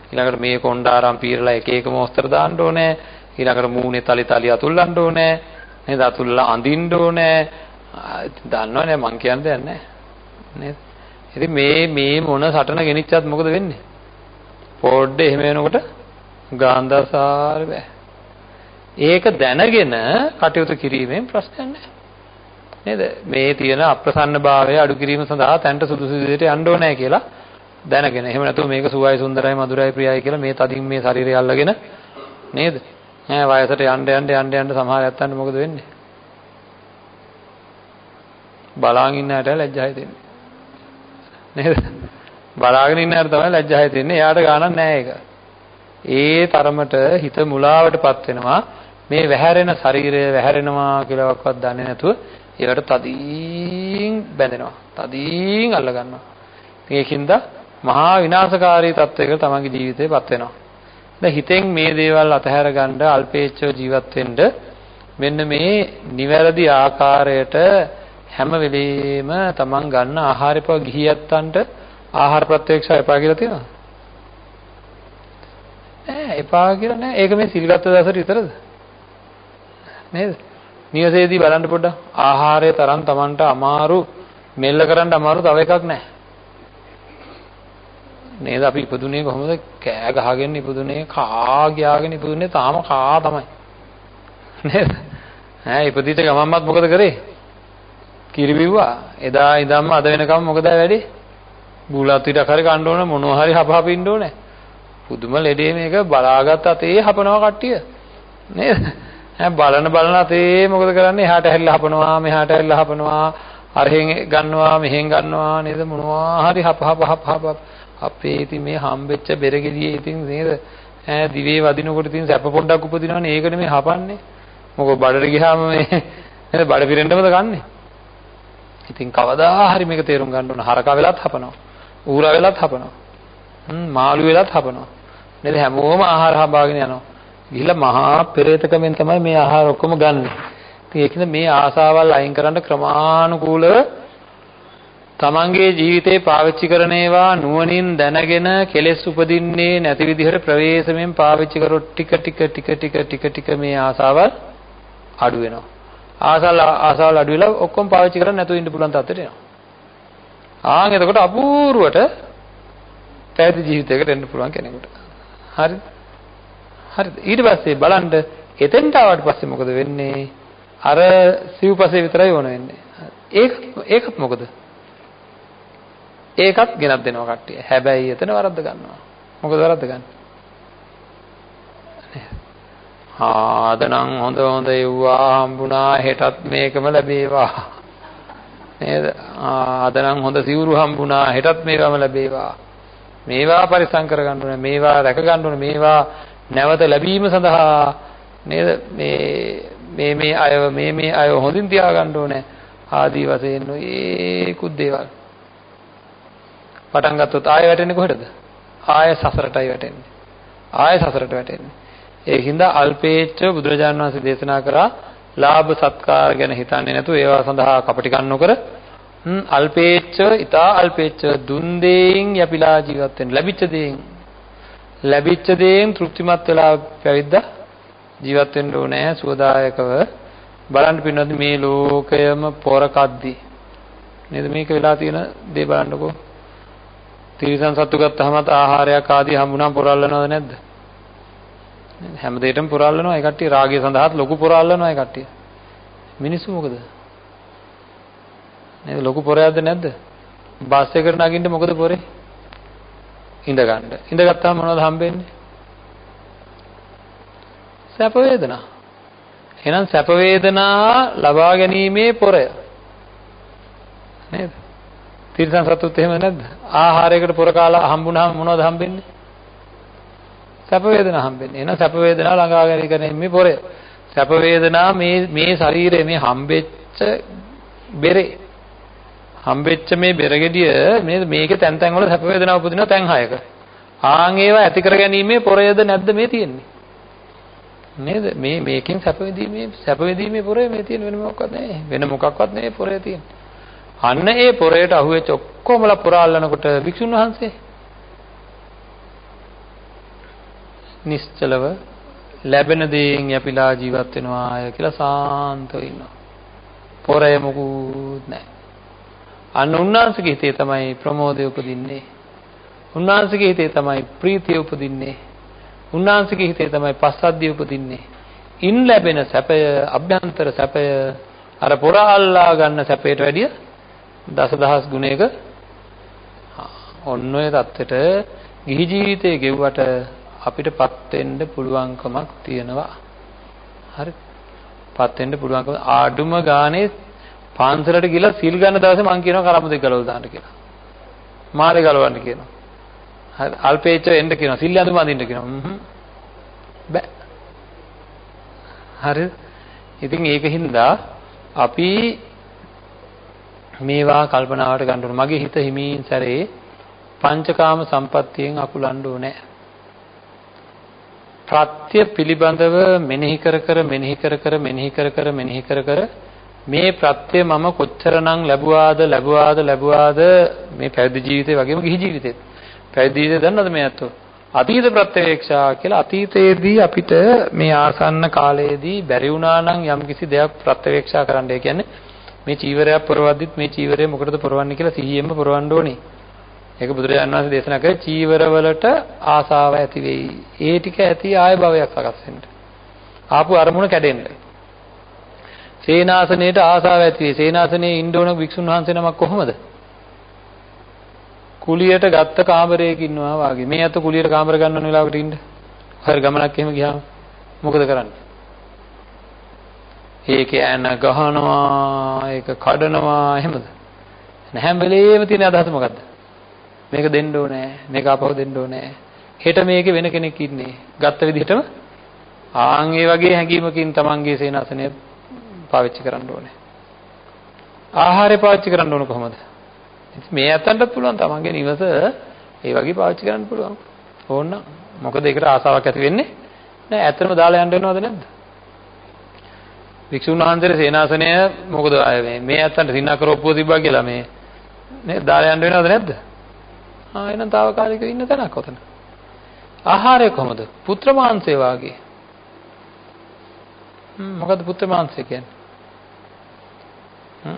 ඊළඟට මේ කොණ්ඩාරම් පීරලා එක එක මොස්තර දාන්න ඕනේ. ඊළඟට මූණේ තලි අතුල්ලන්න ඕනේ නේද? අතුල්ලා අඳින්න ඕනේ. දන්නවනේ මං කියන්න දෙයක් නැහැ නේද? ඉතින් මේ මොන සටන ගෙනිච්චත් මොකද වෙන්නේ? පොඩ්ඩේ එහෙම වෙනකොට ගාන්ධාසාර බෑ. ඒක දැනගෙන කටයුතු කිරීමෙන් ප්‍රශ්නයක් නැහැ නේද? මේ තියෙන අප්‍රසන්නභාවය අඩු කිරීම සඳහා තැන්ට සුදුසු විදිහට යන්න ඕනේ කියලා දැනගෙන. එහෙම නැතුව මේක සුවයි සුන්දරයි මధుරයි ප්‍රියයි කියලා මේ තදින් මේ ශරීරය අල්ලගෙන නේද? වයසට යන්න සමහර ඇත්තන්ට මොකද වෙන්නේ? බලාගෙන ඉන්න හැට ලැජ්ජායි දෙන්නේ නේද? බලාගෙන ඉන්න හැට තමයි ලැජ්ජායි දෙන්නේ. එයාට ගානක් නැහැ ඒක. ඒ තරමට හිත මුලාවටපත් වෙනවා. මේ වැහැරෙන ශරීරය වැහැරෙනවා කියලාවත් දන්නේ නැතුව ඒකට තදින් බැඳෙනවා. තදින් අල්ල ගන්නවා. ඒකින්ද මහා විනාශකාරී තත්වයකට තමන්ගේ ජීවිතේපත් වෙනවා. දැන් හිතෙන් මේ දේවල් අතහැර ගන්න අල්පේච්ඡව ජීවත් වෙන්න මෙන්න මේ නිවැරදි ආකාරයට හැම වෙලෙම තමන් ගන්න ආහාරපව ගිහියත්තන්ට ආහාර ප්‍රත්‍යක්ෂය එපා කියලා තියෙනවා. එපා කියලා නෑ. ඒක මේ සිල්ගත් දවසට විතරද? නේද? නිවසේදී බලන්න පොඩ්ඩක් ආහාරය තරම් තමන්ට අමාරු මෙල්ල කරන්න අමාරු තව එකක් නෑ. නේද? අපි ඉපදුනේ කොහොමද? කෑ ගහගෙන ඉපදුනේ, කා ගියාගෙන ඉපදුනේ, තාම කා තමයි. නේද? ඉපදිච්ච ගමන්මත් මොකද කරේ? කිරි බිව්වා. එදා ඉඳන්ම අද වෙනකම් මොකද වැඩේ? බුලත් ටිකක් හරි කන්න ඕන, මොනවා හරි හපින්න ඕනේ. පුදුම ලෙඩේ මේක බලාගත් අතේ හපනවා කට්ටිය. නේද? බලන අතේ මොකද කරන්නේ? එහාට හැරිලා හපනවා, මෙහාට හැරිලා හපනවා, අරහෙන් ගන්නවා, මෙහෙන් ගන්නවා නේද? මොනවා හරි හප අපේ ඉතින් මේ හම්බෙච්ච බෙරගෙඩියේ ඉතින් නේද? දිවේ වදිනකොට ඉතින් සැප පොඩ්ඩක් උපදිනවනේ. ඒකනේ මේ හපන්නේ. මොකද බඩට ගියාම මේ නේද? බඩ පිරෙන්නමද ගන්නෙ? ඉතින් කවදා හරි මේක තේරුම් ගන්න ඕන. හරකා වෙලත් හපනවා. ඌරා වෙලත් හපනවා. මාළු වෙලත් හපනවා. නේද? හැමෝම ආහාර හඹාගෙන යනවා. ගිහිල්ලා මහා පෙරේතකමෙන් තමයි මේ ආහාර ඔක්කොම ගන්න. ඉතින් ඒකද මේ ආසාවල් අයින් කරන්න ක්‍රමානුකූලව තමන්ගේ ජීවිතේ පාවිච්චි කරන ඒවා නුවණින් දැනගෙන කෙලෙස් උපදින්නේ නැති විදිහට ප්‍රවේශමෙන් පාවිච්චි කරොත් ටික මේ ආසාවල් අඩු වෙනවා. ආසාවල් අඩු වෙලා ඔක්කොම පාවිච්චි කරන්නේ නැතුව ඉන්න පුළුවන් තත්ත්වයට එනවා. එතකොට අපූර්වට පැවිදි ජීවිතයකට එන්න පුළුවන් කෙනෙකුට. හරිද? ඊට පස්සේ බලන්න එතෙන්ට ආවට පස්සේ මොකද වෙන්නේ? අර සිව්පසේ විතරයි ඕන වෙන්නේ. ඒකත් මොකද? ඒකත් ගෙනත් දෙනවා කට්ටිය. හැබැයි එතන වරද්ද ගන්නවා. මොකද වරද්ද ගන්න? ආදනම් හොඳ එව්වා හම්බුණා, හෙටත් මේකම ලැබේවා. නේද? ආදනම් හොඳ සිවුරු හම්බුණා, හෙටත් මේවම ලැබේවා. මේවා පරිසම් කර ගන්න ඕනේ, මේවා රැක ගන්න ඕනේ, මේවා නැවත ලැබීම සඳහා නේද? මේ අය හොඳින් තියා ගන්න ඕනේ. ආදී වශයෙන් ඒකුත් දේවල් පටන් ගත්තොත් ආයෙ වැටෙන්නේ කොහෙටද? ආයෙ සසරටයි වැටෙන්නේ. ආයෙ සසරට වැටෙන්නේ. ඒකින්ද අල්පේච්ඡ බුදුරජාණන් වහන්සේ දේශනා කරා ලාභ සත්කාර ගැන හිතන්නේ නැතුව ඒවා සඳහා කපටිකම් නොකර අල්පේච්ඡ ඊතා අල්පේච්ඡ දුන් දෙයින් යපිලා ජීවත් වෙන්න. ලැබිච්ච දේෙන් තෘප්තිමත් වෙලා පැවිද්දා ජීවත් වෙන්න ඕනේ සුවදායකව. බලන්න පින්නත් මේ ලෝකයම පොරකද්දි නේද මේක වෙලා තියෙන දේ බලන්නකෝ. තිරිසන් සත්තු ගත්තාම ආහාරයක් ආදී හම්බුනම පොරල්ලනවද නැද්ද? හැම දෙයකටම පොරල්ලනවා. ඒ කට්ටිය රාගය සඳහාත් ලොකු පොරල්ලනවා ඒ කට්ටිය. මිනිස්සු මොකද? නේද ලොකු පොරයක්ද නැද්ද? බස් එකට නගින්න මොකද පොරේ? ඉඳ ගන්න. ඉඳගත්තාම මොනවද හම්බෙන්නේ? සැප වේදනා. එහෙනම් සැප වේදනා ලබා ගැනීමේ පොරය. නේද? තිරිසන් සතුත් එහෙම නැද්ද? ආහාරයකට පොර කාලා හම්බුනහම මොනවද හම්බෙන්නේ? සැප වේදනා හම්බෙන්නේ. එහෙනම් සැප වේදනා ළඟා ගැනීමේ පොරය. සැප වේදනා මේ ශරීරයේ මේ හම්බෙච්ච බෙරේ හම්බෙච්ච මේ බෙරගෙඩිය මේකේ තැන් තැන් වල සැප වේදනා උපදිනවා තැන් 6ක. ආන් ඒවා ඇති කර ගැනීමේ පොරයද නැද්ද මේ තියෙන්නේ? නේද? මේකෙන් සැප විඳීමේ පොරය මේ තියෙන වෙන මොකක්වත් නැහැ. වෙන මොකක්වත් නෙවෙයි පොරය තියෙන්නේ. අන්න ඒ පොරයට අහුවෙච්ච ඔක්කොමලා පුරා අල්ලනකොට භික්ෂුන් වහන්සේ නිශ්චලව ලැබෙන දේෙන් යපිලා ජීවත් වෙනවා කියලා සාන්තව ඉන්නවා. පොරය මොකුත් නැහැ. අන්න උන්වහන්සේගේ හිතේ තමයි ප්‍රමෝදය උපදින්නේ. උන්වහන්සේගේ හිතේ තමයි ප්‍රීතිය උපදින්නේ. උන්වහන්සේගේ හිතේ තමයි පස්සද්ධිය උපදින්නේ. ඉන් ලැබෙන සැපය, අභ්‍යන්තර සැපය අර පොරා අල්ලා ගන්න සැපයට වැඩිය දසදහස් ගුණයක ඔන්න ඔය தත්වෙට ගිහි ජීවිතයේ ගෙව්වට අපිටපත් වෙන්න පුළුවන්කමක් තියෙනවා. හරි. පත් වෙන්න පුළුවන්කම ආඩුම ගානේ පාන්සලට ගිහලා සිල් ගන්න දවසේ මං කියනවා කරපු දෙක ගලවලා දාන්න කියලා. මාරේ ගලවන්න කියනවා. හරි. අල්පේච්ච එන්න කියනවා. සිල් ඇඳුම අඳින්න කියනවා. බෑ. හරි. ඉතින් ඒකින්ද අපි මේවා කල්පනාවට ගන්න ඕන. මගේ හිත හිමින් සැරේ පංචකාම සම්පත්තියෙන් අකුලන්න ඕනේ. ප්‍රත්‍ය පිළිබඳව මෙනෙහි කර මේ ප්‍රත්‍ය මම කොච්චරනම් ලැබුවාද මේ පැවිදි ජීවිතේ වගේම ගිහි ජීවිතේත්. පැවිදි ජීවිතේ දන්නවද මේ අතෝ? අතීත ප්‍රත්‍යවේක්ෂා කියලා අතීතයේදී අපිට මේ ආසන්න කාලයේදී බැරි වුණා නම් යම්කිසි දෙයක් ප්‍රත්‍යවේක්ෂා කරන්න. ඒ කියන්නේ මේ චීවරයක් පොරවද්දිත් මේ චීවරය මොකටද පොරවන්නේ කියලා සිහියෙන්ම පොරවන්න ඕනේ. ඒක බුදුරජාණන් වහන්සේ දේශනා කරේ චීවරවලට ආසාව ඇති වෙයි. ඒ ටික ඇති ආය භවයක් සකස් වෙන්න. ආපු අරමුණ කැඩෙන්න. සේනාසනයේට ආසාව ඇති වෙයි. සේනාසනයේ ඉන්න ඕන වික්ෂුන් වහන්සේ නමක් කොහොමද? කුලියට ගත්ත කාමරයක ඉන්නවා වාගේ. මේ අත කුලියට කාමර ගන්නන වෙලාවකට ඉන්න. හරි ගමනක් එහෙම ගියාම මොකද කරන්නේ? ඒක යන ගහනවා, ඒක කඩනවා එහෙමද? හැම වෙලේම තියෙන අදහස මොකද්ද? මේක දෙන්න ඕනේ, මේක අපහො දෙන්න ඕනේ. හෙට මේකේ වෙන කෙනෙක් ඉන්නේ. ගත්ත විදිහටම ආන් ඒ වගේ හැඟීමකින් තමන්ගේ සේනාසනය පාවිච්චි කරන්න ඕනේ. ආහාරය පාවිච්චි කරන්න ඕන කොහොමද? මේ අතන්ටත් පුළුවන් තමන්ගේ නිවස ඒ වගේ පාවිච්චි කරන්න පුළුවන්. ඕන්න. මොකද ඒකට ආසාවක් ඇති වෙන්නේ නෑ. ඇත්තටම දාලා යන්න වෙනවද නැද්ද? වික්ෂුන් වහන්සේගේ සේනාසනය මොකද මේ අතන්ට සින්නා කරොප්පුව තිබ්බා කියලා මේ නේ දාලා යන්න වෙනවද නැද්ද? එහෙනම් తాවකාලිකව ඉන්න තැනක් ඔතන. ආහාරය කොහොමද? පුත්‍ර මාංශය වාගේ. මොකද පුත්‍ර මාංශය කියන්නේ?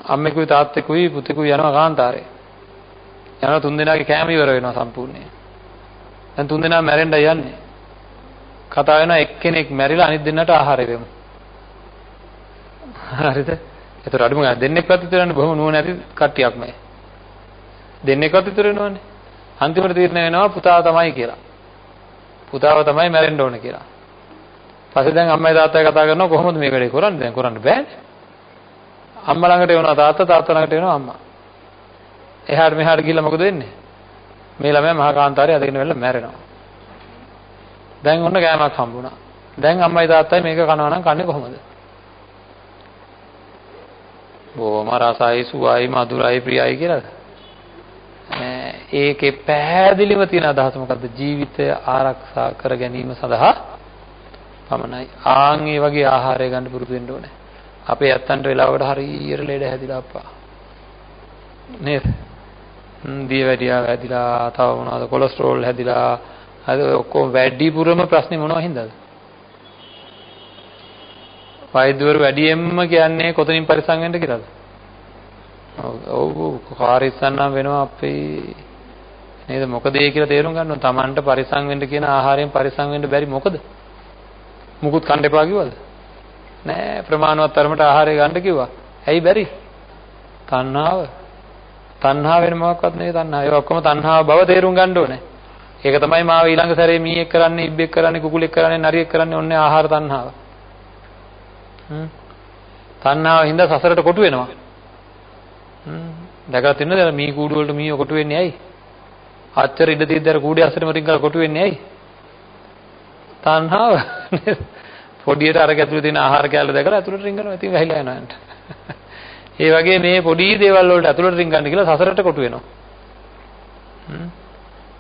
අම්මෙකුයි තාත්තෙකුයි පුතෙකුයි යනවා කාන්තාරේ. යනවා තුන් දෙනාගේ කෑම ඉවර වෙනවා සම්පූර්ණයෙන්. දැන් තුන් දෙනා මැරෙන්න යන්නේ. කතා වෙනවා එක්කෙනෙක් මැරිලා අනිත් දෙන්නට ආහාරය වෙමු. හරිද? ඒතර අඩුම ගන්න දෙන්නෙක්වත් විතරනේ බොහොම නුවණ ඇති කට්ටියක් මේ. දෙන්නෙක්වත් විතර වෙනවනේ. අන්තිමට තීරණය වෙනවා පුතා තමයි කියලා. පුතාව තමයි මැරෙන්න ඕන කියලා. පස්සේ දැන් අම්මයි තාත්තයි කතා කරනවා කොහොමද මේ වැඩේ කරන්නේ? දැන් කරන්න බෑනේ. අම්මා ළඟට එනවා තාත්තා ළඟට එනවා අම්මා. එහාට මෙහාට ගිහලා මොකද වෙන්නේ? මේ ළමයා මහා කාන්තාරේ අදගෙන වෙලා මැරෙනවා. දැන් ඔන්න කෑමක් හම්බුණා. දැන් අම්මයි තාත්තයි මේක කනවා නම් කන්නේ කොහොමද? බොහොම රසයි සුවයි මధుරයි ප්‍රියයි කියලාද? ඒකේ පැහැදිලිව තියෙන අදහස මොකද්ද? ජීවිතය ආරක්ෂා කර ගැනීම සඳහා පමණයි. ආන් මේ වගේ ආහාරය ගන්න පුරුදු වෙන්න ඕනේ. අපේ ඇත්තන්ට වෙලාවකට හරියට ලෙඩ හැදිලා අප්පා. නේද? දියවැඩියා හැදිලා, තව මොනවද කොලෙස්ටරෝල් හැදිලා, අද ඔක්කොම වැඩිපුරම ප්‍රශ්නේ මොනවද හින්දාද? වෛද්‍යවරු වැඩියෙන්ම කියන්නේ කොතනින් පරිස්සම් වෙන්න කියලාද? ඔව් කාර්යසන්නම් වෙනවා අපේ නේද? මොකද ඒ කියලා තේරුම් ගන්න ඕන. Tamanට පරිස්සම් වෙන්න කියන ආහාරයෙන් පරිස්සම් වෙන්න බැරි මොකද? මුකුත් කන්න එපා කිව්වද? නෑ ප්‍රමාණවත් තරමට ආහාරය ගන්න කිව්වා. ඇයි බැරි? තණ්හාව. තණ්හාව වෙන මොකක්වත් නෙවෙයි තණ්හාව. ඒ ඔක්කොම තණ්හාව බව තේරුම් ගන්න ඕනේ. ඒක තමයි මාව ඊළඟ සැරේ මීයක් කරන්නේ, ඉබ්බෙක් කරන්නේ, කුකුලෙක් කරන්නේ, නරියෙක් කරන්නේ ඔන්නේ ආහාර තණ්හාව. තණ්හාව හින්දා සසරට කොටු වෙනවා. දැකලා තින්නද මී කූඩු වලට මීව කොටු වෙන්නේ ඇයි? අච්චර ඉඳ තියද්දර කූඩේ අස්සට මරින් ගාලා කොටු වෙන්නේ ඇයි? තණ්හාව නේද? පොඩියට අර ඇතුලේ තියෙන ආහාර කැලල දැකලා ඇතුලට රිංගනවා. ඉතින් වැහිලා යනවා යන්න. ඒ වගේ මේ පොඩි දේවල් වලට ඇතුලට රිංගන්න කියලා සසරට කොටු වෙනවා.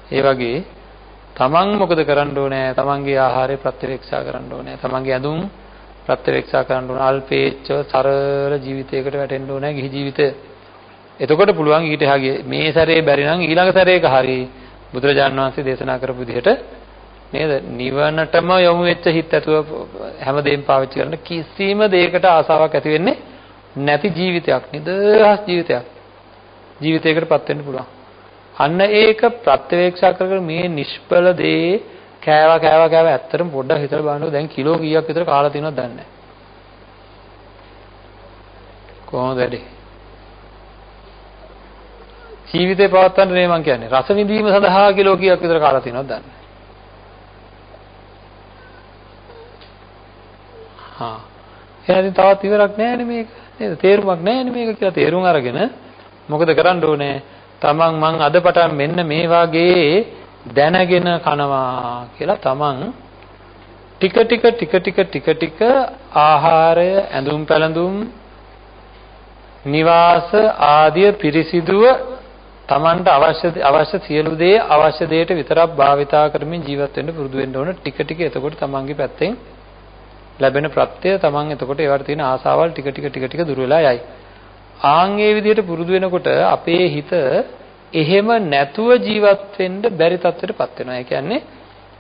ඒ වගේ තමන් මොකද කරන්න ඕනේ? තමන්ගේ ආහාරය ප්‍රත්‍යවේක්ෂා කරන්න ඕනේ. තමන්ගේ ඇඳුම් ප්‍රත්‍යවේක්ෂා කරන්න ඕනේ. අල්පේච්ඡව සරල ජීවිතයකට වැටෙන්න ඕනේ ගිහි ජීවිතය. එතකොට පුළුවන් ඊට එහාගේ මේ සැරේ බැරි නම් ඊළඟ සැරේක හරි බුදුරජාණන් වහන්සේ දේශනා කරපු විදිහට නේද? නිවනටම යොමු වෙච්ච හිත ඇතුව හැමදේම පාවිච්චි කරන කිසිම දෙයකට ආසාවක් ඇති වෙන්නේ නැති ජීවිතයක්, නිදහස් ජීවිතයක්. ජීවිතයකටපත් වෙන්න පුළුවන්. අන්න ඒක ප්‍රත්‍යවේක්ෂා කර මේ නිෂ්පල දේ කෑවා ඇත්තටම පොඩ්ඩක් හිතලා බලන්න දැන් කිලෝ කීයක් විතර කාලා තියෙනවද දන්නේ නැහැ. කොහොමද වැඩේ? ජීවිතේ පවත්වන්න නේ මං කියන්නේ. රස විඳීම සඳහා කිලෝ කීයක් විතර කාලා තියෙනවද දන්නේ නැහැ. එහෙනම් තවත් ඉවරක් නැහැ මේක. නේද? තේරුමක් නැහැ මේක කියලා තේරුම් අරගෙන මොකද කරන්න ඕනේ? තමන් මං අද පටන් මෙන්න මේ වාගේ දැනගෙන කනවා කියලා තමන් ටික ආහාරය, ඇඳුම් පැළඳුම්, නිවාස ආදිය පිරිසිදුව තමන්ට අවශ්‍ය සියලු දේ අවශ්‍ය දෙයට විතරක් භාවිතා කරමින් ජීවත් වෙන්න පුරුදු වෙන්න ඕන. ටික එතකොට තමන්ගේ පැත්තෙන් ලැබෙන ප්‍රත්‍ය තමන් එතකොට ඒවට තියෙන ආසාවල් ටික දුර වෙලා යයි. ආන්ගේ විදිහට පුරුදු වෙනකොට අපේ හිත එහෙම නැතුව ජීවත් වෙන්න බැරි තත්ත්වයකටපත් වෙනවා. ඒ කියන්නේ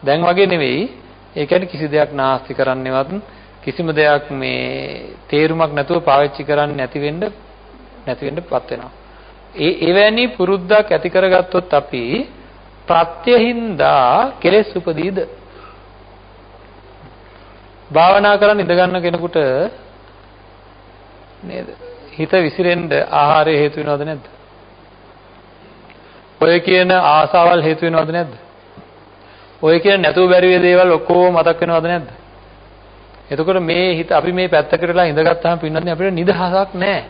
දැන් වගේ නෙවෙයි. ඒ කියන්නේ කිසි දෙයක් නාස්ති කරන්නේවත් කිසිම දෙයක් මේ තේරුමක් නැතුව පාවිච්චි කරන්නේ නැති වෙන්නපත් වෙනවා. එවැනි පුරුද්දක් ඇති කරගත්තොත් අපි ප්‍රත්‍යහින්දා කෙලෙස් උපදීද? භාවනා කරන් ඉඳ ගන්න කෙනෙකුට නේද? හිත විසිරෙන්න ආහාරය හේතු වෙනවද නැද්ද? ඔය කියන ආසාවල් හේතු වෙනවද නැද්ද? ඔය කියන නැතුව බැරි වේ දේවල් ඔක්කොම මතක් වෙනවද නැද්ද? එතකොට මේ හිත අපි මේ පැත්තකටලා ඉඳගත්තාම පින්නන්නේ අපිට නිදහසක් නැහැ.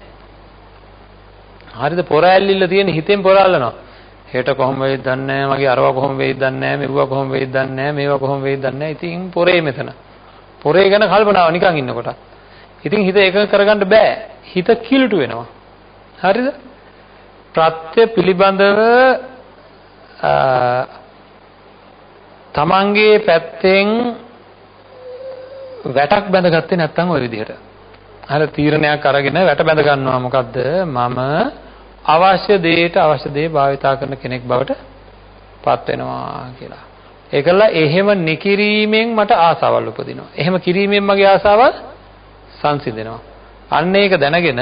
හරිද? පොරැල්ලිල්ල තියෙන හිතෙන් පොරාලනවා. හෙට කොහොම වෙයිද දන්නේ නැහැ. මගේ අරවා කොහොම වෙයිද දන්නේ නැහැ. මෙවුවා කොහොම වෙයිද දන්නේ නැහැ. මේවා කොහොම වෙයිද දන්නේ නැහැ. ඉතින් පොරේ මෙතන. පොරේ ගැන කල්පනාව නිකන් ඉන්නකොට. ඉතින් හිත එකඟ කරගන්න බෑ. හිත කිලුට වෙනවා. හරිද? ප්‍රත්‍ය පිළිබඳව තමන්ගේ පැත්තෙන් වැටක් බැඳගත්තේ නැත්නම් ওই විදිහට. අර තීරණයක් අරගෙන වැට බැඳ ගන්නවා මොකද්ද? මම අවශ්‍ය දෙයට අවශ්‍ය දේ භාවිතා කරන කෙනෙක් බවට පත් වෙනවා කියලා. ඒකල එහෙම නිකිරීමෙන් මට ආසාවල් උපදිනවා. එහෙම කිරීමෙන් මගේ ආසාවල් සංසිඳෙනවා. අන්න ඒක දැනගෙන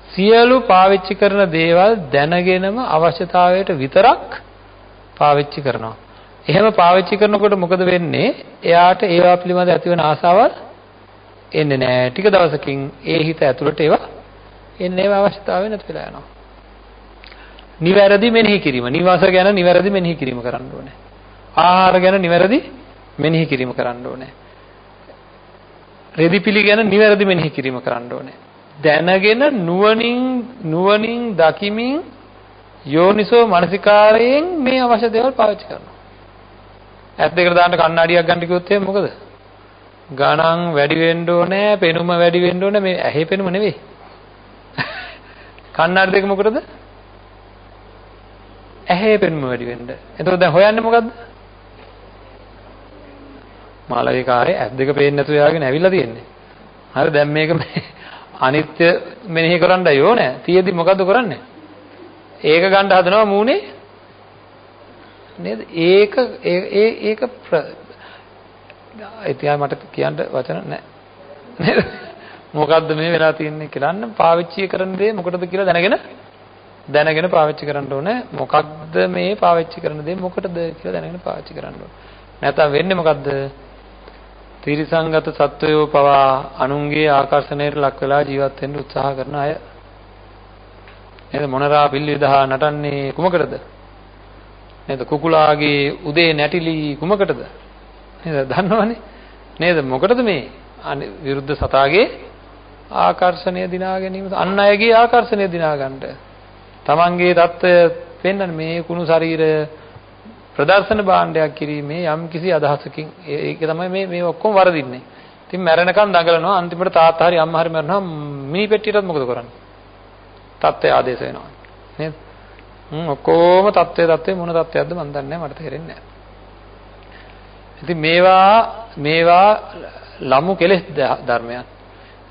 සියලු පාවිච්චි කරන දේවල් දැනගෙනම අවශ්‍යතාවයට විතරක් පාවිච්චි කරනවා. එහෙම පාවිච්චි කරනකොට මොකද වෙන්නේ? එයාට ඒවා පිළිබඳ ඇතිවන ආසාවල් එන්නේ නැහැ. ටික දවසකින් ඒ හිත ඇතුළට ඒවා එන්නේ ඒවා අවශ්‍යතාවය නැති වෙලා යනවා. නිවැරදි මෙනෙහි කිරීම. නිවාස ගැන නිවැරදි මෙනෙහි කිරීම කරන්න ඕනේ. ආහාර ගැන නිවැරදි මෙනෙහි කිරීම කරන්න ඕනේ. රෙදිපිලි ගැන නිවැරදි මෙනෙහි කිරීම කරන්න ඕනේ. දැනගෙන නුවණින් දකිමින් යෝනිසෝ මනසිකාරයෙන් මේ අවශ්‍ය දේවල් පාවිච්චි කරනවා. ඇස් දෙකට දාන්න කණ්ණාඩියක් ගන්න කිව්වොත් එහෙනම් මොකද? ගණන් වැඩි වෙන්න ඕනේ, පෙනුම වැඩි වෙන්න ඕනේ. මේ ඇහි පෙනුම නෙවෙයි. කණ්ණාඩි දෙක මොකටද? ඇහි පෙනුම වැඩි වෙන්න. එතකොට දැන් හොයන්නේ මොකද්ද? මාළගේ කාර්යය ඇස් දෙක පේන්නේ නැතුව යාගෙන ඇවිල්ලා තියෙන්නේ. හරි දැන් මේක අනිත්‍ය මෙනෙහි කරන්නයි ඕනේ. තියෙදි මොකද්ද කරන්නේ? ඒක ගන්න හදනවා මූණේ නේද? ඒක ඉතින් මට කියන්න වචන නැහැ. නේද? මොකද්ද මේ වෙලා තියෙන්නේ කියලා අන්න පාවිච්චි කරන දේ මොකටද කියලා දැනගෙන පාවිච්චි කරන්න ඕනේ. මොකක්ද මේ පාවිච්චි කරන දේ මොකටද කියලා දැනගෙන පාවිච්චි කරන්න ඕනේ. නැත්නම් වෙන්නේ මොකද්ද? තිරිසංගත සත්වයෝ පවා අනුන්ගේ ආකර්ෂණයට ලක් වෙලා ජීවත් වෙන්න උත්සාහ කරන අය. නේද? මොනරා පිල්ලි දහා නටන්නේ කුමකටද? නේද? කුකුලාගේ උදේ නැටිලි කුමකටද? නේද? දන්නවනේ. නේද? මොකටද මේ? විරුද්ධ සතාගේ ආකර්ෂණය දිනා ගැනීම. අන් අයගේ ආකර්ෂණය දිනා ගන්නට. තමන්ගේ தত্ত্বය පෙන්වන්න මේ කුණු ශරීරය ප්‍රදර්ශන භාණ්ඩයක් කිරීමේ යම් කිසි අදහසකින් ඒක තමයි මේ ඔක්කොම වරදින්නේ. ඉතින් මැරෙනකන් දඟලනවා. අන්තිමට තාත්තා හරි අම්මා හරි මැරෙනවා. මිනි පෙට්ටියටත් මොකද කරන්නේ? තත්ත්වය ආදේශ වෙනවා. නේද? ඔක්කොම තත්ත්වය මොන තත්ත්වයක්ද මන් දන්නේ නැහැ. මට තේරෙන්නේ නැහැ. ඉතින් මේවා ලමු කෙලෙස් ධර්මයන්.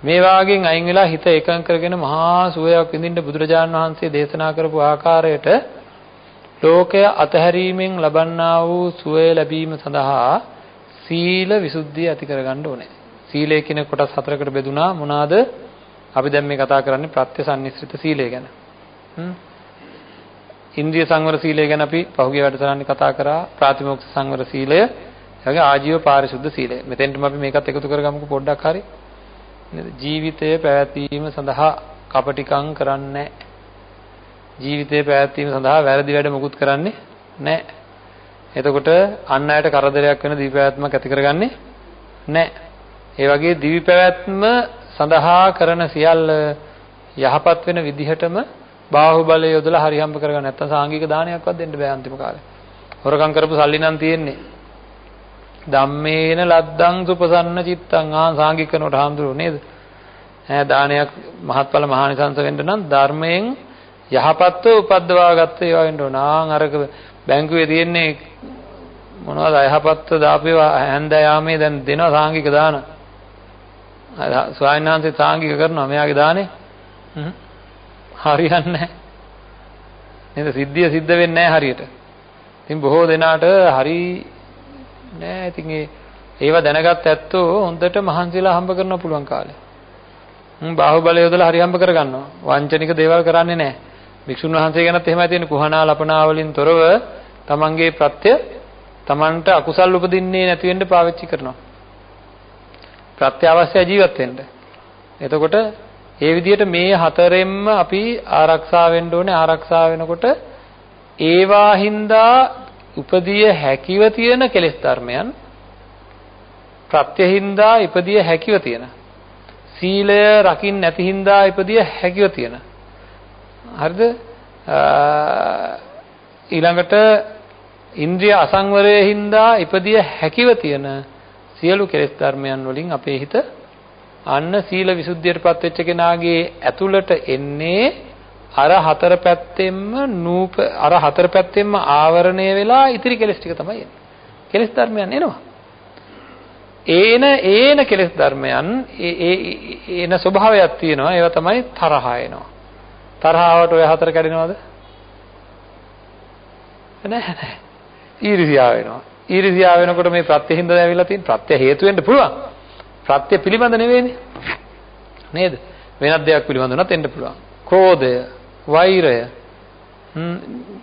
මේ වාගෙන් අයින් වෙලා හිත එකඟ කරගෙන මහා සුවයක් විඳින්න බුදුරජාණන් වහන්සේ දේශනා කරපු ආකාරයට ලෝකය අතහැරීමෙන් ලබන්නා වූ සුවය ලැබීම සඳහා සීල විසුද්ධිය ඇති කරගන්න ඕනේ. සීලය කියන කොටස් හතරකට බෙදුනා. මොනවාද? අපි දැන් මේ කතා කරන්නේ ප්‍රත්‍යසන්නිස්ෘත සීලය ගැන. ඉන්ද්‍රිය සංවර සීලය ගැන අපි පහුගිය වැඩසටහනේ කතා කරා. ප්‍රාතිමෝක්ෂ සංවර සීලය, ඊළඟ ආජීව පාරිශුද්ධ සීලය. මෙතෙන්ටම අපි මේකත් එකතු කරගමුකෝ පොඩ්ඩක් හරි. ජීවිතය පැවැත්වීම සඳහා කපටිකම් කරන්නේ නැහැ. ජීවිතය පැවැත්වීම සඳහා වැරදි වැඩ මොකුත් කරන්නේ නැහැ. එතකොට අන් අයට කරදරයක් වෙන දිවි පැවැත්මක් ඇති කරගන්නේ නැහැ. ඒ වගේ දිවි පැවැත්ම සඳහා කරන සියල්ල යහපත් වෙන විදිහටම බාහුවලය යොදලා හරියම්බ කරගන්න. නැත්තම් සාංගික දානයක්වත් දෙන්න බෑ අන්තිම කාලේ. හොරකම් කරපු සල්ලි නම් තියෙන්නේ. ධම්මේන ලද්දං සුපසන්න චිත්තං සාංගික කරනකොට හාමුදුරුවෝ නේද? දානයක් මහත්ඵල මහානිසංස වෙන්න නම් ධර්මයෙන් යහපත්ව උපද්දවා ගත්ත ඒවා වෙන්න ඕන. අරක බැංකුවේ තියෙන්නේ මොනවද යහපත්ව දාපේවා හැන්දෑයාමේ දැන් දෙනවා සාංගික දාන. ස්වාමීන් වහන්සේ සාංගික කරනවා මෙයාගේ දානේ. හරියන්නේ නැහැ. නේද? සිද්ධිය සිද්ධ වෙන්නේ නැහැ හරියට. ඉතින් බොහෝ දෙනාට හරි නෑ. ඉතින් ඒව දැනගත් ඇත්තෝ හොඳට මහන්සිලා හම්බ කරන්න පුළුවන් කාලේ. බාහුවලය යොදලා හරි හම්බ කරගන්නවා. වංචනික දේවල් කරන්නේ නැහැ. භික්ෂුන් වහන්සේ ගැනත් එහෙමයි තියෙන්නේ. කුහනා ලපනා වලින් තොරව තමන්ගේ ප්‍රත්‍ය තමන්ට අකුසල් උපදින්නේ නැති වෙන්න පාවිච්චි කරනවා. ප්‍රත්‍ය අවශ්‍ය ජීවත් වෙන්න. එතකොට ඒ විදිහට මේ හතරෙන්ම අපි ආරක්ෂා වෙන්න ඕනේ. ආරක්ෂා වෙනකොට ඒවා හින්දා උපදිය හැකිව තියෙන කෙලෙස් ධර්මයන් ප්‍රත්‍ය හින්දා ඉපදිය හැකිව තියෙන සීලය රකින්න නැති හින්දා ඉපදිය හැකිව තියෙන හරිද? ඊළඟට ඉන්ද්‍රිය අසංවරයේ හින්දා ඉපදිය හැකිව තියෙන සියලු කෙලෙස් ධර්මයන් වලින් අපේ හිත අන්න සීල විසුද්ධියටපත් වෙච්ච කෙනාගේ ඇතුළට එන්නේ අර හතර පැත්තෙන්ම ආවරණය වෙලා ඉතිරි කෙලෙස් ටික තමයි එන්නේ. කෙලෙස් ධර්මයන් එනවා. ඒන කෙලෙස් ධර්මයන් ඒන ස්වභාවයක් තියෙනවා. ඒවා තමයි තරහ එනවා. තරහවට ඔය හතර කැඩෙනවද? නැහැ. ඊර්ෂ්‍යාව වෙනවා. ඊර්ෂ්‍යාව වෙනකොට මේ ප්‍රත්‍යෙහිඳ ඇවිල්ලා තියෙන ප්‍රත්‍ය හේතු වෙන්න පුළුවන්. ප්‍රත්‍ය පිළිබඳ නෙවෙයිනේ. නේද? වෙනත් දෙයක් පිළිබඳ උනත් එන්න පුළුවන්. ක්‍රෝධය, වෛරය,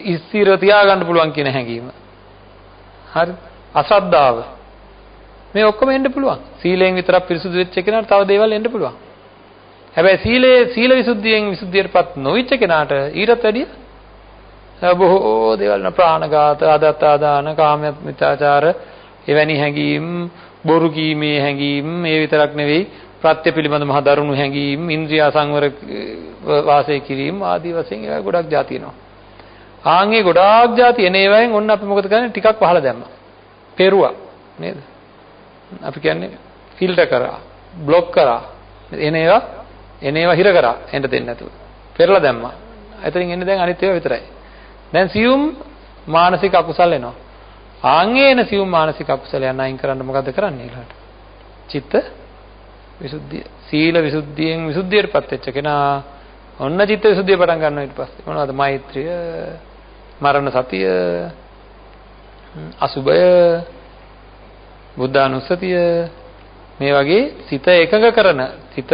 ඉස්තිර තියාගන්න පුළුවන් කියන හැඟීම. හරි? අශ්‍රද්ධාව. මේ ඔක්කොම එන්න පුළුවන්. සීලයෙන් විතරක් පිරිසුදු වෙච්ච කෙනාට තව දේවල් එන්න පුළුවන්. හැබැයි සීල විසුද්ධියෙන් විසුද්ධියටපත් නොවිච්ච කෙනාට ඊටත් වැඩිය බොහෝ දේවල් ප්‍රාණඝාත, අදත්තාදාන, කාමමිත්‍යාචාර, එවැනි හැඟීම්, බොරු කීමේ හැඟීම්, මේ විතරක් නෙවෙයි ප්‍රත්‍ය පිළිබඳ මහ දරුණු හැඟීම්, ඉන්ද්‍රිය සංවර වාසය කිරීම ආදී වශයෙන් ඒවා ගොඩක් જાති එනවා. ආන්ගේ ගොඩාක් જાති එන ඒවායින් ඔන්න අපි මොකද කරන්නේ? ටිකක් පහලා දැම්මා. පෙරුවා නේද? අපි කියන්නේ ෆිල්ටර් කරා, બ્લોක් කරා. එන ඒවා හිර කරා එන්න දෙන්නේ නැතුව. පෙරලා දැම්මා. එතනින් එන්නේ දැන් අනිත් ඒවා විතරයි. දැන් සියුම් මානසික අකුසල් එනවා. ආන්ගේ එන සියුම් මානසික අකුසලයන් අයින් කරන්න මොකද කරන්නේ ඊළඟට? චිත්ත විසුද්ධිය. සීල විසුද්ධියෙන් විසුද්ධියටපත් වෙච්ච කෙනා ඔන්න චිත්ත විසුද්ධිය පටන් ගන්නවා ඊට පස්සේ. මොනවද? මෛත්‍රිය, මරණ සතිය, අසුබය, බුද්ධානුස්සතිය, මේ වගේ සිත එකඟ කරන, සිත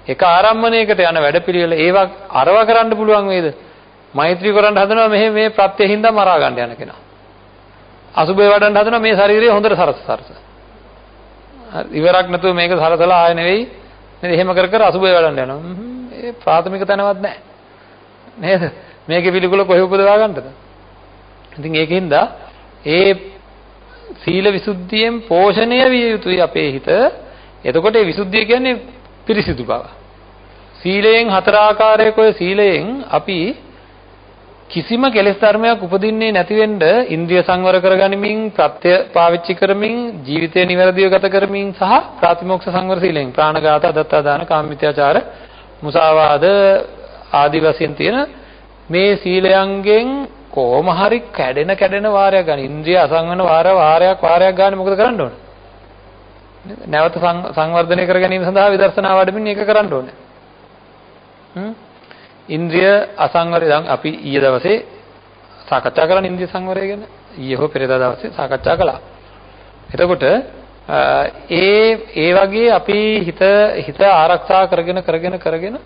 එක ආරම්මණයකට යන වැඩපිළිවෙල ඒවා අරව කරන්න පුළුවන් වේද? මෛත්‍රී කරන්න හදනවා මේ ප්‍රත්‍යෙහිඳ මරා ගන්න යන කෙනා. අසුබේ වඩන්න හදනවා මේ ශරීරය හොඳට සරස. ඉවරක් නැතුව මේක සරසලා ආය නෙවෙයි නේද? එහෙම කර අසුබේ වඩන්න යනවා. ඒ ප්‍රාථමික තැනවත් නැහැ. නේද? මේකේ පිළිකුල කොහෙ උපදවා ගන්නද? ඉතින් ඒකින්ද ඒ සීල විසුද්ධියෙන් පෝෂණය විය යුතුයි අපේ හිත. එතකොට ඒ විසුද්ධිය කියන්නේ පිරිසිදු බව. සීලයෙන් හතර ආකාරයක ඔය සීලයෙන් අපි කිසිම කෙලෙස් ධර්මයක් උපදින්නේ නැති වෙන්න ඉන්ද්‍රිය සංවර කරගනිමින් ප්‍රත්‍ය පාවිච්චි කරමින් ජීවිතය නිවැරදිව ගත කරමින් සහ ප්‍රාතිමෝක්ෂ සංවර සීලෙන් ප්‍රාණඝාත අදත්තා දාන කාමමිත්‍යාචාර මුසාවාද ආදි වශයෙන් තියෙන මේ සීලයන්ගෙන් කොහොම හරි කැඩෙන වාරයක් ගන්න ඉන්ද්‍රිය අසංවන වාරයක් ගන්න මොකද කරන්න ඕනේ? නැවත සංවර්ධනය කර ගැනීම සඳහා විදර්ශනා වඩමින් ඒක කරන්න ඕනේ. ඉන්ද්‍රිය අසංවරය දැන් අපි ඊයේ දවසේ සාකච්ඡා කරන ඉන්ද්‍රිය සංවරය ගැන ඊයේ හෝ පෙරේදා දවසේ සාකච්ඡා කළා. එතකොට ඒ වගේ අපි හිත ආරක්ෂා කරගෙන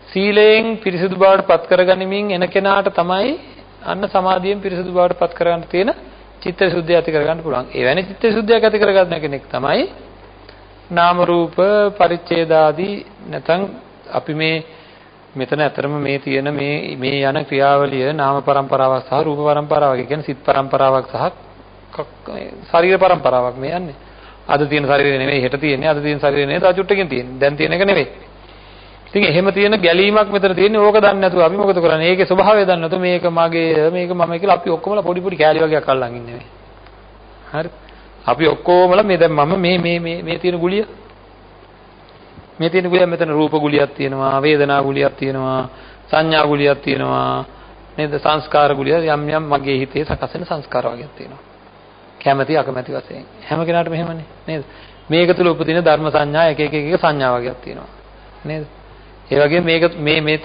සීලයෙන් පිරිසිදු බවට පත් කරගනිමින් එන කෙනාට තමයි අන්න සමාධියෙන් පිරිසිදු බවට පත් කරගන්න තියෙන චිත්ත විසුද්ධිය ඇති කරගන්න පුළුවන්. එවැනි චිත්ත විසුද්ධියක් ඇති කරගන්න කෙනෙක් තමයි නාම රූප පරිච්ඡේදාදී නැත්නම් අපි මෙතන අතරම මේ තියෙන මේ යන ක්‍රියාවලිය නාම පරම්පරාවක් සහ රූප පරම්පරාවක්. ඒ කියන්නේ සිත් පරම්පරාවක් සහ ශරීර පරම්පරාවක් මේ යන්නේ. අද තියෙන ශරීරය නෙවෙයි හෙට තියෙන්නේ. අද තියෙන ශරීරය නෙවෙයි තව චුට්ටකින් තියෙන්නේ. දැන් තියෙන එක නෙවෙයි. ඉතින් එහෙම තියෙන ගැලීමක් මෙතන තියෙන්නේ. ඕක දන්නේ නැතුව අපි මොකද කරන්නේ? ඒකේ ස්වභාවය දන්නේ නැතුව මේක මගේ මේක මම කියලා අපි ඔක්කොමලා පොඩි කෑලි වගේක් අල්ලන් ඉන්නේ මේ. හරි. අපි ඔක්කොමලා මේ දැන් මම මේ තියෙන ගුලිය මේ තියෙන ගුලිය මෙතන රූප ගුලියක් තියෙනවා, වේදනා ගුලියක් තියෙනවා, සංඥා ගුලියක් තියෙනවා නේද? සංස්කාර ගුලිය යම් මගේ හිතේ සකස් වෙන සංස්කාර වගේක් තියෙනවා. කැමැති අකමැති වශයෙන් හැම කෙනාටම එහෙමනේ නේද? මේක තුල උපදින ධර්ම සංඥා එක සංඥා වගේක් තියෙනවා නේද? ඒ වගේ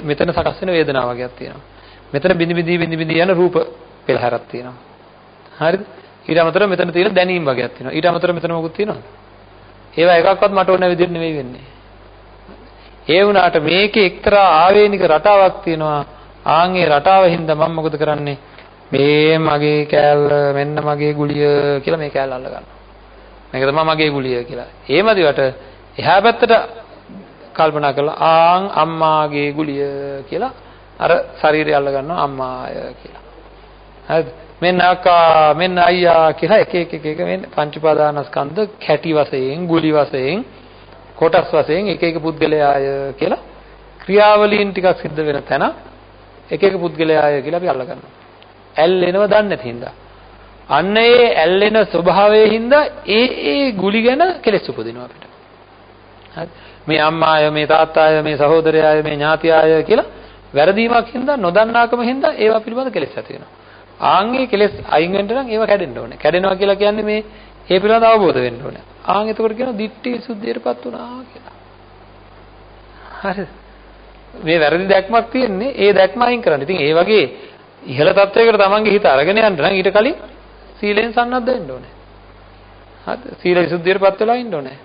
මෙතන සකස් වෙන වේදනා වගේක් තියෙනවා. මෙතන බිඳි යන රූප පෙළහැරක් තියෙනවා. හරිද? ඊට අමතරව මෙතන තියෙන දැනීම් වගේක් තියෙනවා. ඊට අමතරව මෙතන මොකුත් තියෙනවද? ඒවා එකක්වත් මට ඕන විදිහට නෙවෙයි වෙන්නේ. ඒ වුණාට මේකේ එක්තරා ආවේනික රටාවක් තියෙනවා. ආන්ගේ රටාව හින්දා මම මොකද කරන්නේ? මේ මගේ කෑල්ල මෙන්න මගේ ගුලිය කියලා මේ කෑල්ල අල්ල ගන්නවා. මේක තමයි මගේ ගුලිය කියලා. එහෙමදිවට එහා පැත්තට කල්පනා කරලා අම්මාගේ ගුලිය කියලා අර ශරීරය අල්ල ගන්නවා අම්මාය කියලා. හරිද? මෙන්න අක්කා මෙන්න අයියා කියලා එක මේ පංච උපාදානස්කන්ධ කැටි වශයෙන් ගුලි වශයෙන් කොටස් වශයෙන් එක පුද්ගලයාය කියලා ක්‍රියාවලීන් ටිකක් සිද්ධ වෙන තැන එක පුද්ගලයාය කියලා අපි අල්ල ගන්නවා. ඇල්ලෙනව දන්නේ නැති හින්දා. අන්න ඒ ඇල්ලෙන ස්වභාවයේ හින්දා ඒ ගුලි ගැන කෙලෙස් උපදිනවා අපිට. හරි. මේ අම්මාය මේ තාත්තාය මේ සහෝදරයාය මේ ඥාතියාය කියලා වැරදීමක් හින්දා නොදන්නාකම හින්දා ඒවා පිළිබඳ කෙලෙස් ඇති වෙනවා. ආන්ගේ කෙලෙස් අයින් වෙන්න නම් ඒවා කැඩෙන්න ඕනේ. කැඩෙනවා කියලා කියන්නේ මේ ඒ පිළිබඳ අවබෝධ වෙන්න ඕනේ. එතකොට කියනවා දිට්ඨි සුද්ධියටපත් වුණා කියලා. හරිද? මේ වැරදි දැක්මක් තියෙන්නේ ඒ දැක්ම අයින් කරන්න. ඉතින් ඒ වගේ ඉහළ තත්වයකට තමන්ගේ හිත අරගෙන යන්න නම් ඊට කලින් සීලෙන් සන්නද්ධ වෙන්න ඕනේ. හරිද? සීල විසුද්ධියටපත් වෙලා ඉන්න ඕනේ.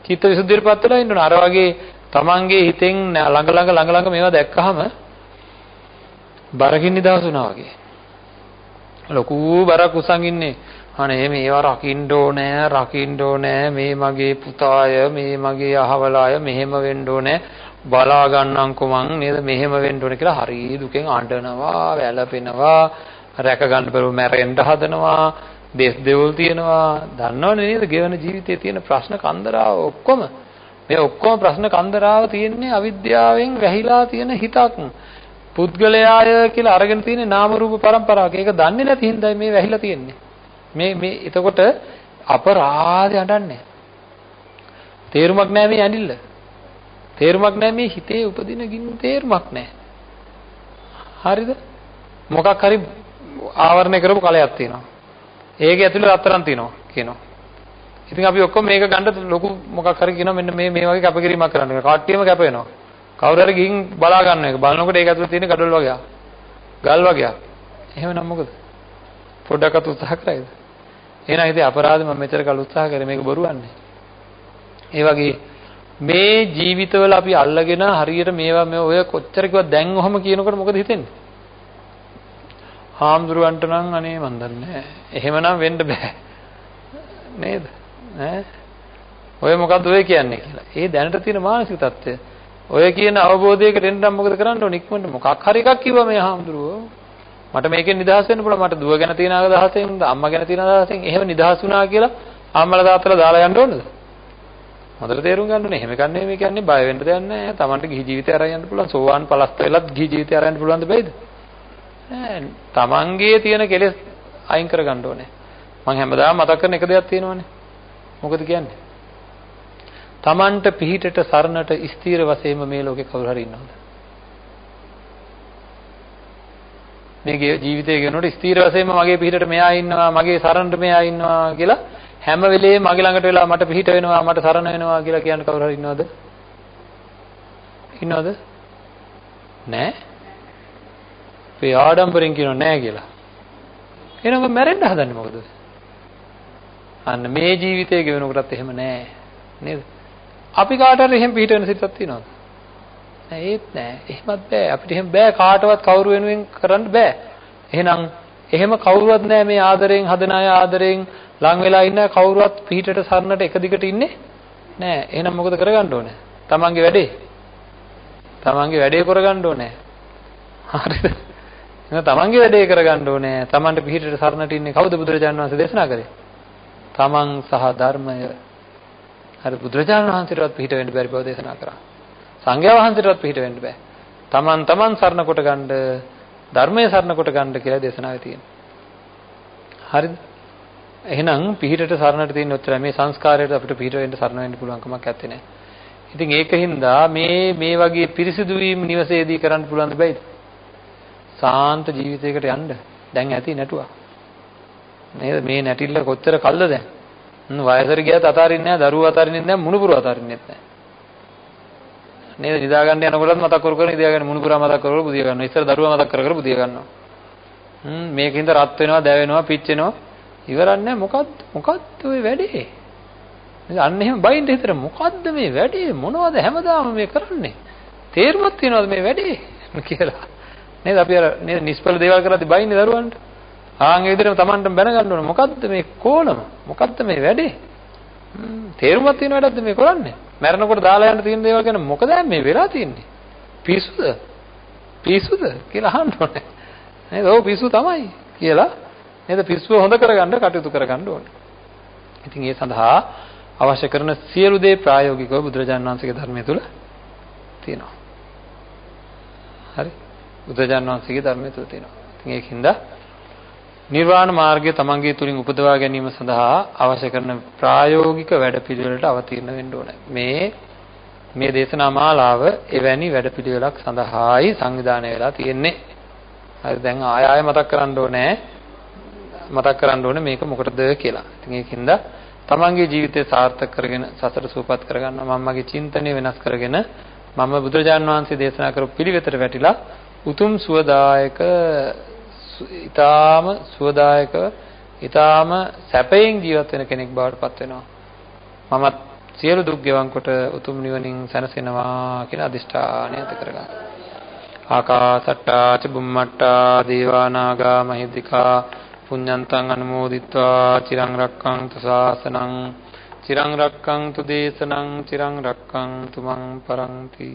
චිත්ත විසුද්ධියටපත් වෙලා ඉන්න ඕනේ. අර වගේ තමන්ගේ හිතෙන් ළඟ මේවා දැක්කහම බරකින් නිදහස් වුණා වගේ. ලොකු බරක් උසන් ඉන්නේ. අනේ මේවා රකින්න ඕනේ මේ මගේ පුතාය මේ මගේ අහවලාය මෙහෙම වෙන්න ඕනේ බලා ගන්නම්කො මං නේද මෙහෙම වෙන්න ඕනේ කියලා හරි දුකෙන් අඬනවා වැළපෙනවා රැක ගන්න බැරුව මැරෙන්න හදනවා දෙස් දෙවුල් තියනවා දන්නවනේ නේද ගෙවන ජීවිතයේ තියෙන ප්‍රශ්න කන්දරාව ඔක්කොම මේ ඔක්කොම ප්‍රශ්න කන්දරාව තියෙන්නේ අවිද්‍යාවෙන් වැහිලා තියෙන හිතක් පුද්ගලයාය කියලා අරගෙන තියෙන නාම රූප පරම්පරාවක ඒක දන්නේ නැති හින්දායි මේ වැහිලා තියෙන්නේ මේ එතකොට අපරාධය අඬන්නේ තේරුමක් නැහැ මේ ඇඬිල්ල තේරුමක් නැහැ මේ හිතේ උපදින ගින්න තේරුමක් නැහැ හරිද මොකක් හරි ආවරණය කරපු කලයක් තියෙනවා ඒක ඇතුලේ රත්තරන් තියෙනවා කියනවා ඉතින් අපි ඔක්කොම මේක ගන්න ලොකු මොකක් හරි කියනවා මෙන්න මේ වගේ කැපකිරීමක් කරන්න කාට්ටියම කැප වෙනවා කවුරු හරි ගිහින් බලා ගන්න එක බලනකොට ඒක ඇතුලේ තියෙන gadol වගේ ගල් වගේ එහෙමනම් මොකද පොඩ්ඩක්වත් උත්සාහ කරයිද එහෙනම් ඉතින් අපරාධ මම මෙතර කල් උත්සාහ කරේ මේක බොරුවන්නේ ඒ වගේ මේ ජීවිතවල අපි අල්ලගෙන හරියට මේවා මේ ඔය කොච්චර කිව්වත් දැන් ඔහම කියනකොට මොකද හිතෙන්නේ හාමුදුරුවන්ට නම් අනේ මන් දන්නේ නැහැ එහෙමනම් වෙන්න බෑ නේද ඈ ඔය මොකද්ද ඔය කියන්නේ කියලා ඒ දැනට තියෙන මානසික තත්ත්වය ඔය කියන අවබෝධයකට එන්න නම් මොකද කරන්න ඕනේ ඉක්මනට මොකක් හරි එකක් කිව්වා මේ හාමුදුරුවෝ මට මේකෙන් නිදහස් වෙන්න පුළුවන් මට දුව ගැන තියෙන අදහසෙන් අම්මා ගැන තියෙන අදහසෙන් එහෙම නිදහස් වුණා කියලා අම්මලා තාත්තලා දාලා යන්න ඕනද හොඳට තේරුම් ගන්න ඕනේ එහෙම කන්නේ මේ කියන්නේ බය වෙන්න දෙයක් නැහැ Tamanට ගිහි ජීවිතය අරන් යන්න පුළුවන් සෝවාන් පලස්ත වෙලත් ගිහි ජීවිතය අරන් යන්න පුළුවන්ද බැයිද තමන්ගේ තියෙන කෙලෙස් අයින් කරගන්න ඕනේ. මම හැමදාම මතක් කරන එක දෙයක් තියෙනවනේ. මොකද කියන්නේ? තමන්ට පිහිටට සරණට ස්ථීර වශයෙන්ම මේ ලෝකේ කවුරු හරි ඉන්නවද? මේ ජීවිතයේ ගෙනනොට ස්ථීර වශයෙන්ම මගේ පිහිටට මෙයා ඉන්නවා, මගේ සරණට මෙයා ඉන්නවා කියලා හැම වෙලේම මගේ ළඟට වෙලා මට පිහිට වෙනවා, මට සරණ වෙනවා කියලා කියන කවුරු හරි ඉන්නවද? ඉන්නවද? නෑ. මේ ආඩම්බරෙන් කියනෝ නෑ කියලා. එහෙනම් මැරෙන්න හදන්නේ මොකද? අන්න මේ ජීවිතයේ ගෙවනකොටත් එහෙම නෑ. නේද? අපි කාට හරි එහෙම පිට වෙන සිතක් තියනවද? නෑ ඒත් නෑ. එහෙමත් බෑ. අපිට එහෙම බෑ කාටවත් කවුරු වෙනුවෙන් කරන්න බෑ. එහෙනම් එහෙම කවුරුවත් නෑ මේ ආදරෙන් හදන අය ආදරෙන් ලං වෙලා ඉන්න කවුරුවත් පිටට සරණට එක දිගට ඉන්නේ නෑ. එහෙනම් මොකද කරගන්න ඕනේ? තමන්ගේ වැඩේ කරගන්න ඕනේ. හරිද? එහෙනම් තමන්ගේ වැඩේ කරගන්න ඕනේ. තමන්ට පිටට සරණට ඉන්නේ කවුද බුදුරජාණන් වහන්සේ දේශනා කරේ? තමන් සහ ධර්මය. හරි බුදුරජාණන් වහන්සේටවත් පිට වෙන්න බැරි බව දේශනා කරා. සංඝයා වහන්සේටවත් පිට වෙන්න බෑ. තමන් සරණ කොට ගන්න, ධර්මයේ සරණ කොට ගන්න කියලා දේශනාවේ තියෙනවා. හරිද? එහෙනම් පිටට සරණට තියෙන උත්තර මේ සංස්කාරයට අපිට පිට වෙන්න සරණ වෙන්න පුළුවන් කමක් නැත්තේ නෑ. ඉතින් ඒකින්ද මේ වගේ පිරිසිදු වීම නිවසේදී කරන්න පුළුවන් දෙයිද? සාන්ත ජීවිතයකට යන්න දැන් ඇති නැටුවා. නේද? මේ නැටිල්ල කොච්චර කල්ද දැන්? වයසට ගියත් අතාරින්නේ නැහැ, දරුවෝ අතාරින්නේ නැහැ, මුණුපුරු අතාරින්නෙත් නැහැ. නේද? නිදා ගන්න යනකොටත් මතක් කර කර නිදා ගන්න, මුණුපුරා මතක් කර කර බුදිය ගන්නවා. ඉස්සර දරුවා මතක් කර කර බුදිය ගන්නවා. මේකින්ද රත් වෙනවා, දැවෙනවා, පිච්චෙනවා. ඉවරක් නැහැ. මොකද්ද ඔය වැඩේ? අන්න එහෙම බයින්ද හිතර මොකද්ද මේ වැඩේ? මොනවද හැමදාම මේ කරන්නේ? තේරුමක් තියනවද මේ වැඩේ කියලා? නේද? අපි අර නේද නිෂ්ඵල දේවල් කරද්දී බයින්නේ දරුවන්ට. ආන් ඒ විදිහටම Tamanටම බැනගන්න ඕන මොකද්ද මේ කෝලම? මොකද්ද මේ වැඩේ? තේරුමක් තියෙන වැඩක්ද මේ කරන්නේ? මැරෙනකොට දාලා යන්න තියෙන දේවල් ගැන මොකද මේ වෙලා තියෙන්නේ? පිස්සුද කියලා අහන්න ඕනේ. නේද? ඔව් පිස්සු තමයි කියලා නේද? පිස්සුව හොඳ කරගන්න කටයුතු කරගන්න ඕනේ. ඉතින් ඒ සඳහා අවශ්‍ය කරන සියලු දේ ප්‍රායෝගිකව බුදුරජාණන් වහන්සේගේ ධර්මය තුල තියෙනවා. හරි? බුදුරජාණන් වහන්සේගේ ධර්මය තුල තියෙනවා. ඉතින් ඒකින්ද නිර්වාණ මාර්ගය තමන්ගේ තුලින් උපදවා ගැනීම සඳහා අවශ්‍ය කරන ප්‍රායෝගික වැඩපිළිවෙලට අවතීර්ණ වෙන්න ඕනේ. මේ දේශනා මාලාව එවැනි වැඩපිළිවෙලක් සඳහායි සංවිධානය වෙලා තියෙන්නේ. හරි දැන් ආය මතක් කරන්න ඕනේ මේක මොකටද කියලා. ඉතින් ඒකින්ද තමන්ගේ ජීවිතය සාර්ථක කරගෙන සසර සූපත් කරගන්න මමගේ චින්තනය වෙනස් කරගෙන මම බුදුරජාණන් වහන්සේ දේශනා කරපු පිළිවෙතට වැටිලා උතුම් සුවදායක ඊටාම සැපයෙන් ජීවත් වෙන කෙනෙක් බවට පත් වෙනවා. මමත් සියලු දුක් ගෙවන් කොට උතුම් නිවනින් සැනසෙනවා කියන අදිෂ්ඨානය ඇති කරගන්න. ආකාසට්ටා ච බුම්මට්ටා දේවා නාග මහිද්దికා පුඤ්ඤන්තං අනුමෝදිත්වා චිරං රක්ඛන්තු ශාසනං චිරං රක්ඛන්තු දේශනං චිරං රක්ඛන්තු මං පරන්ති.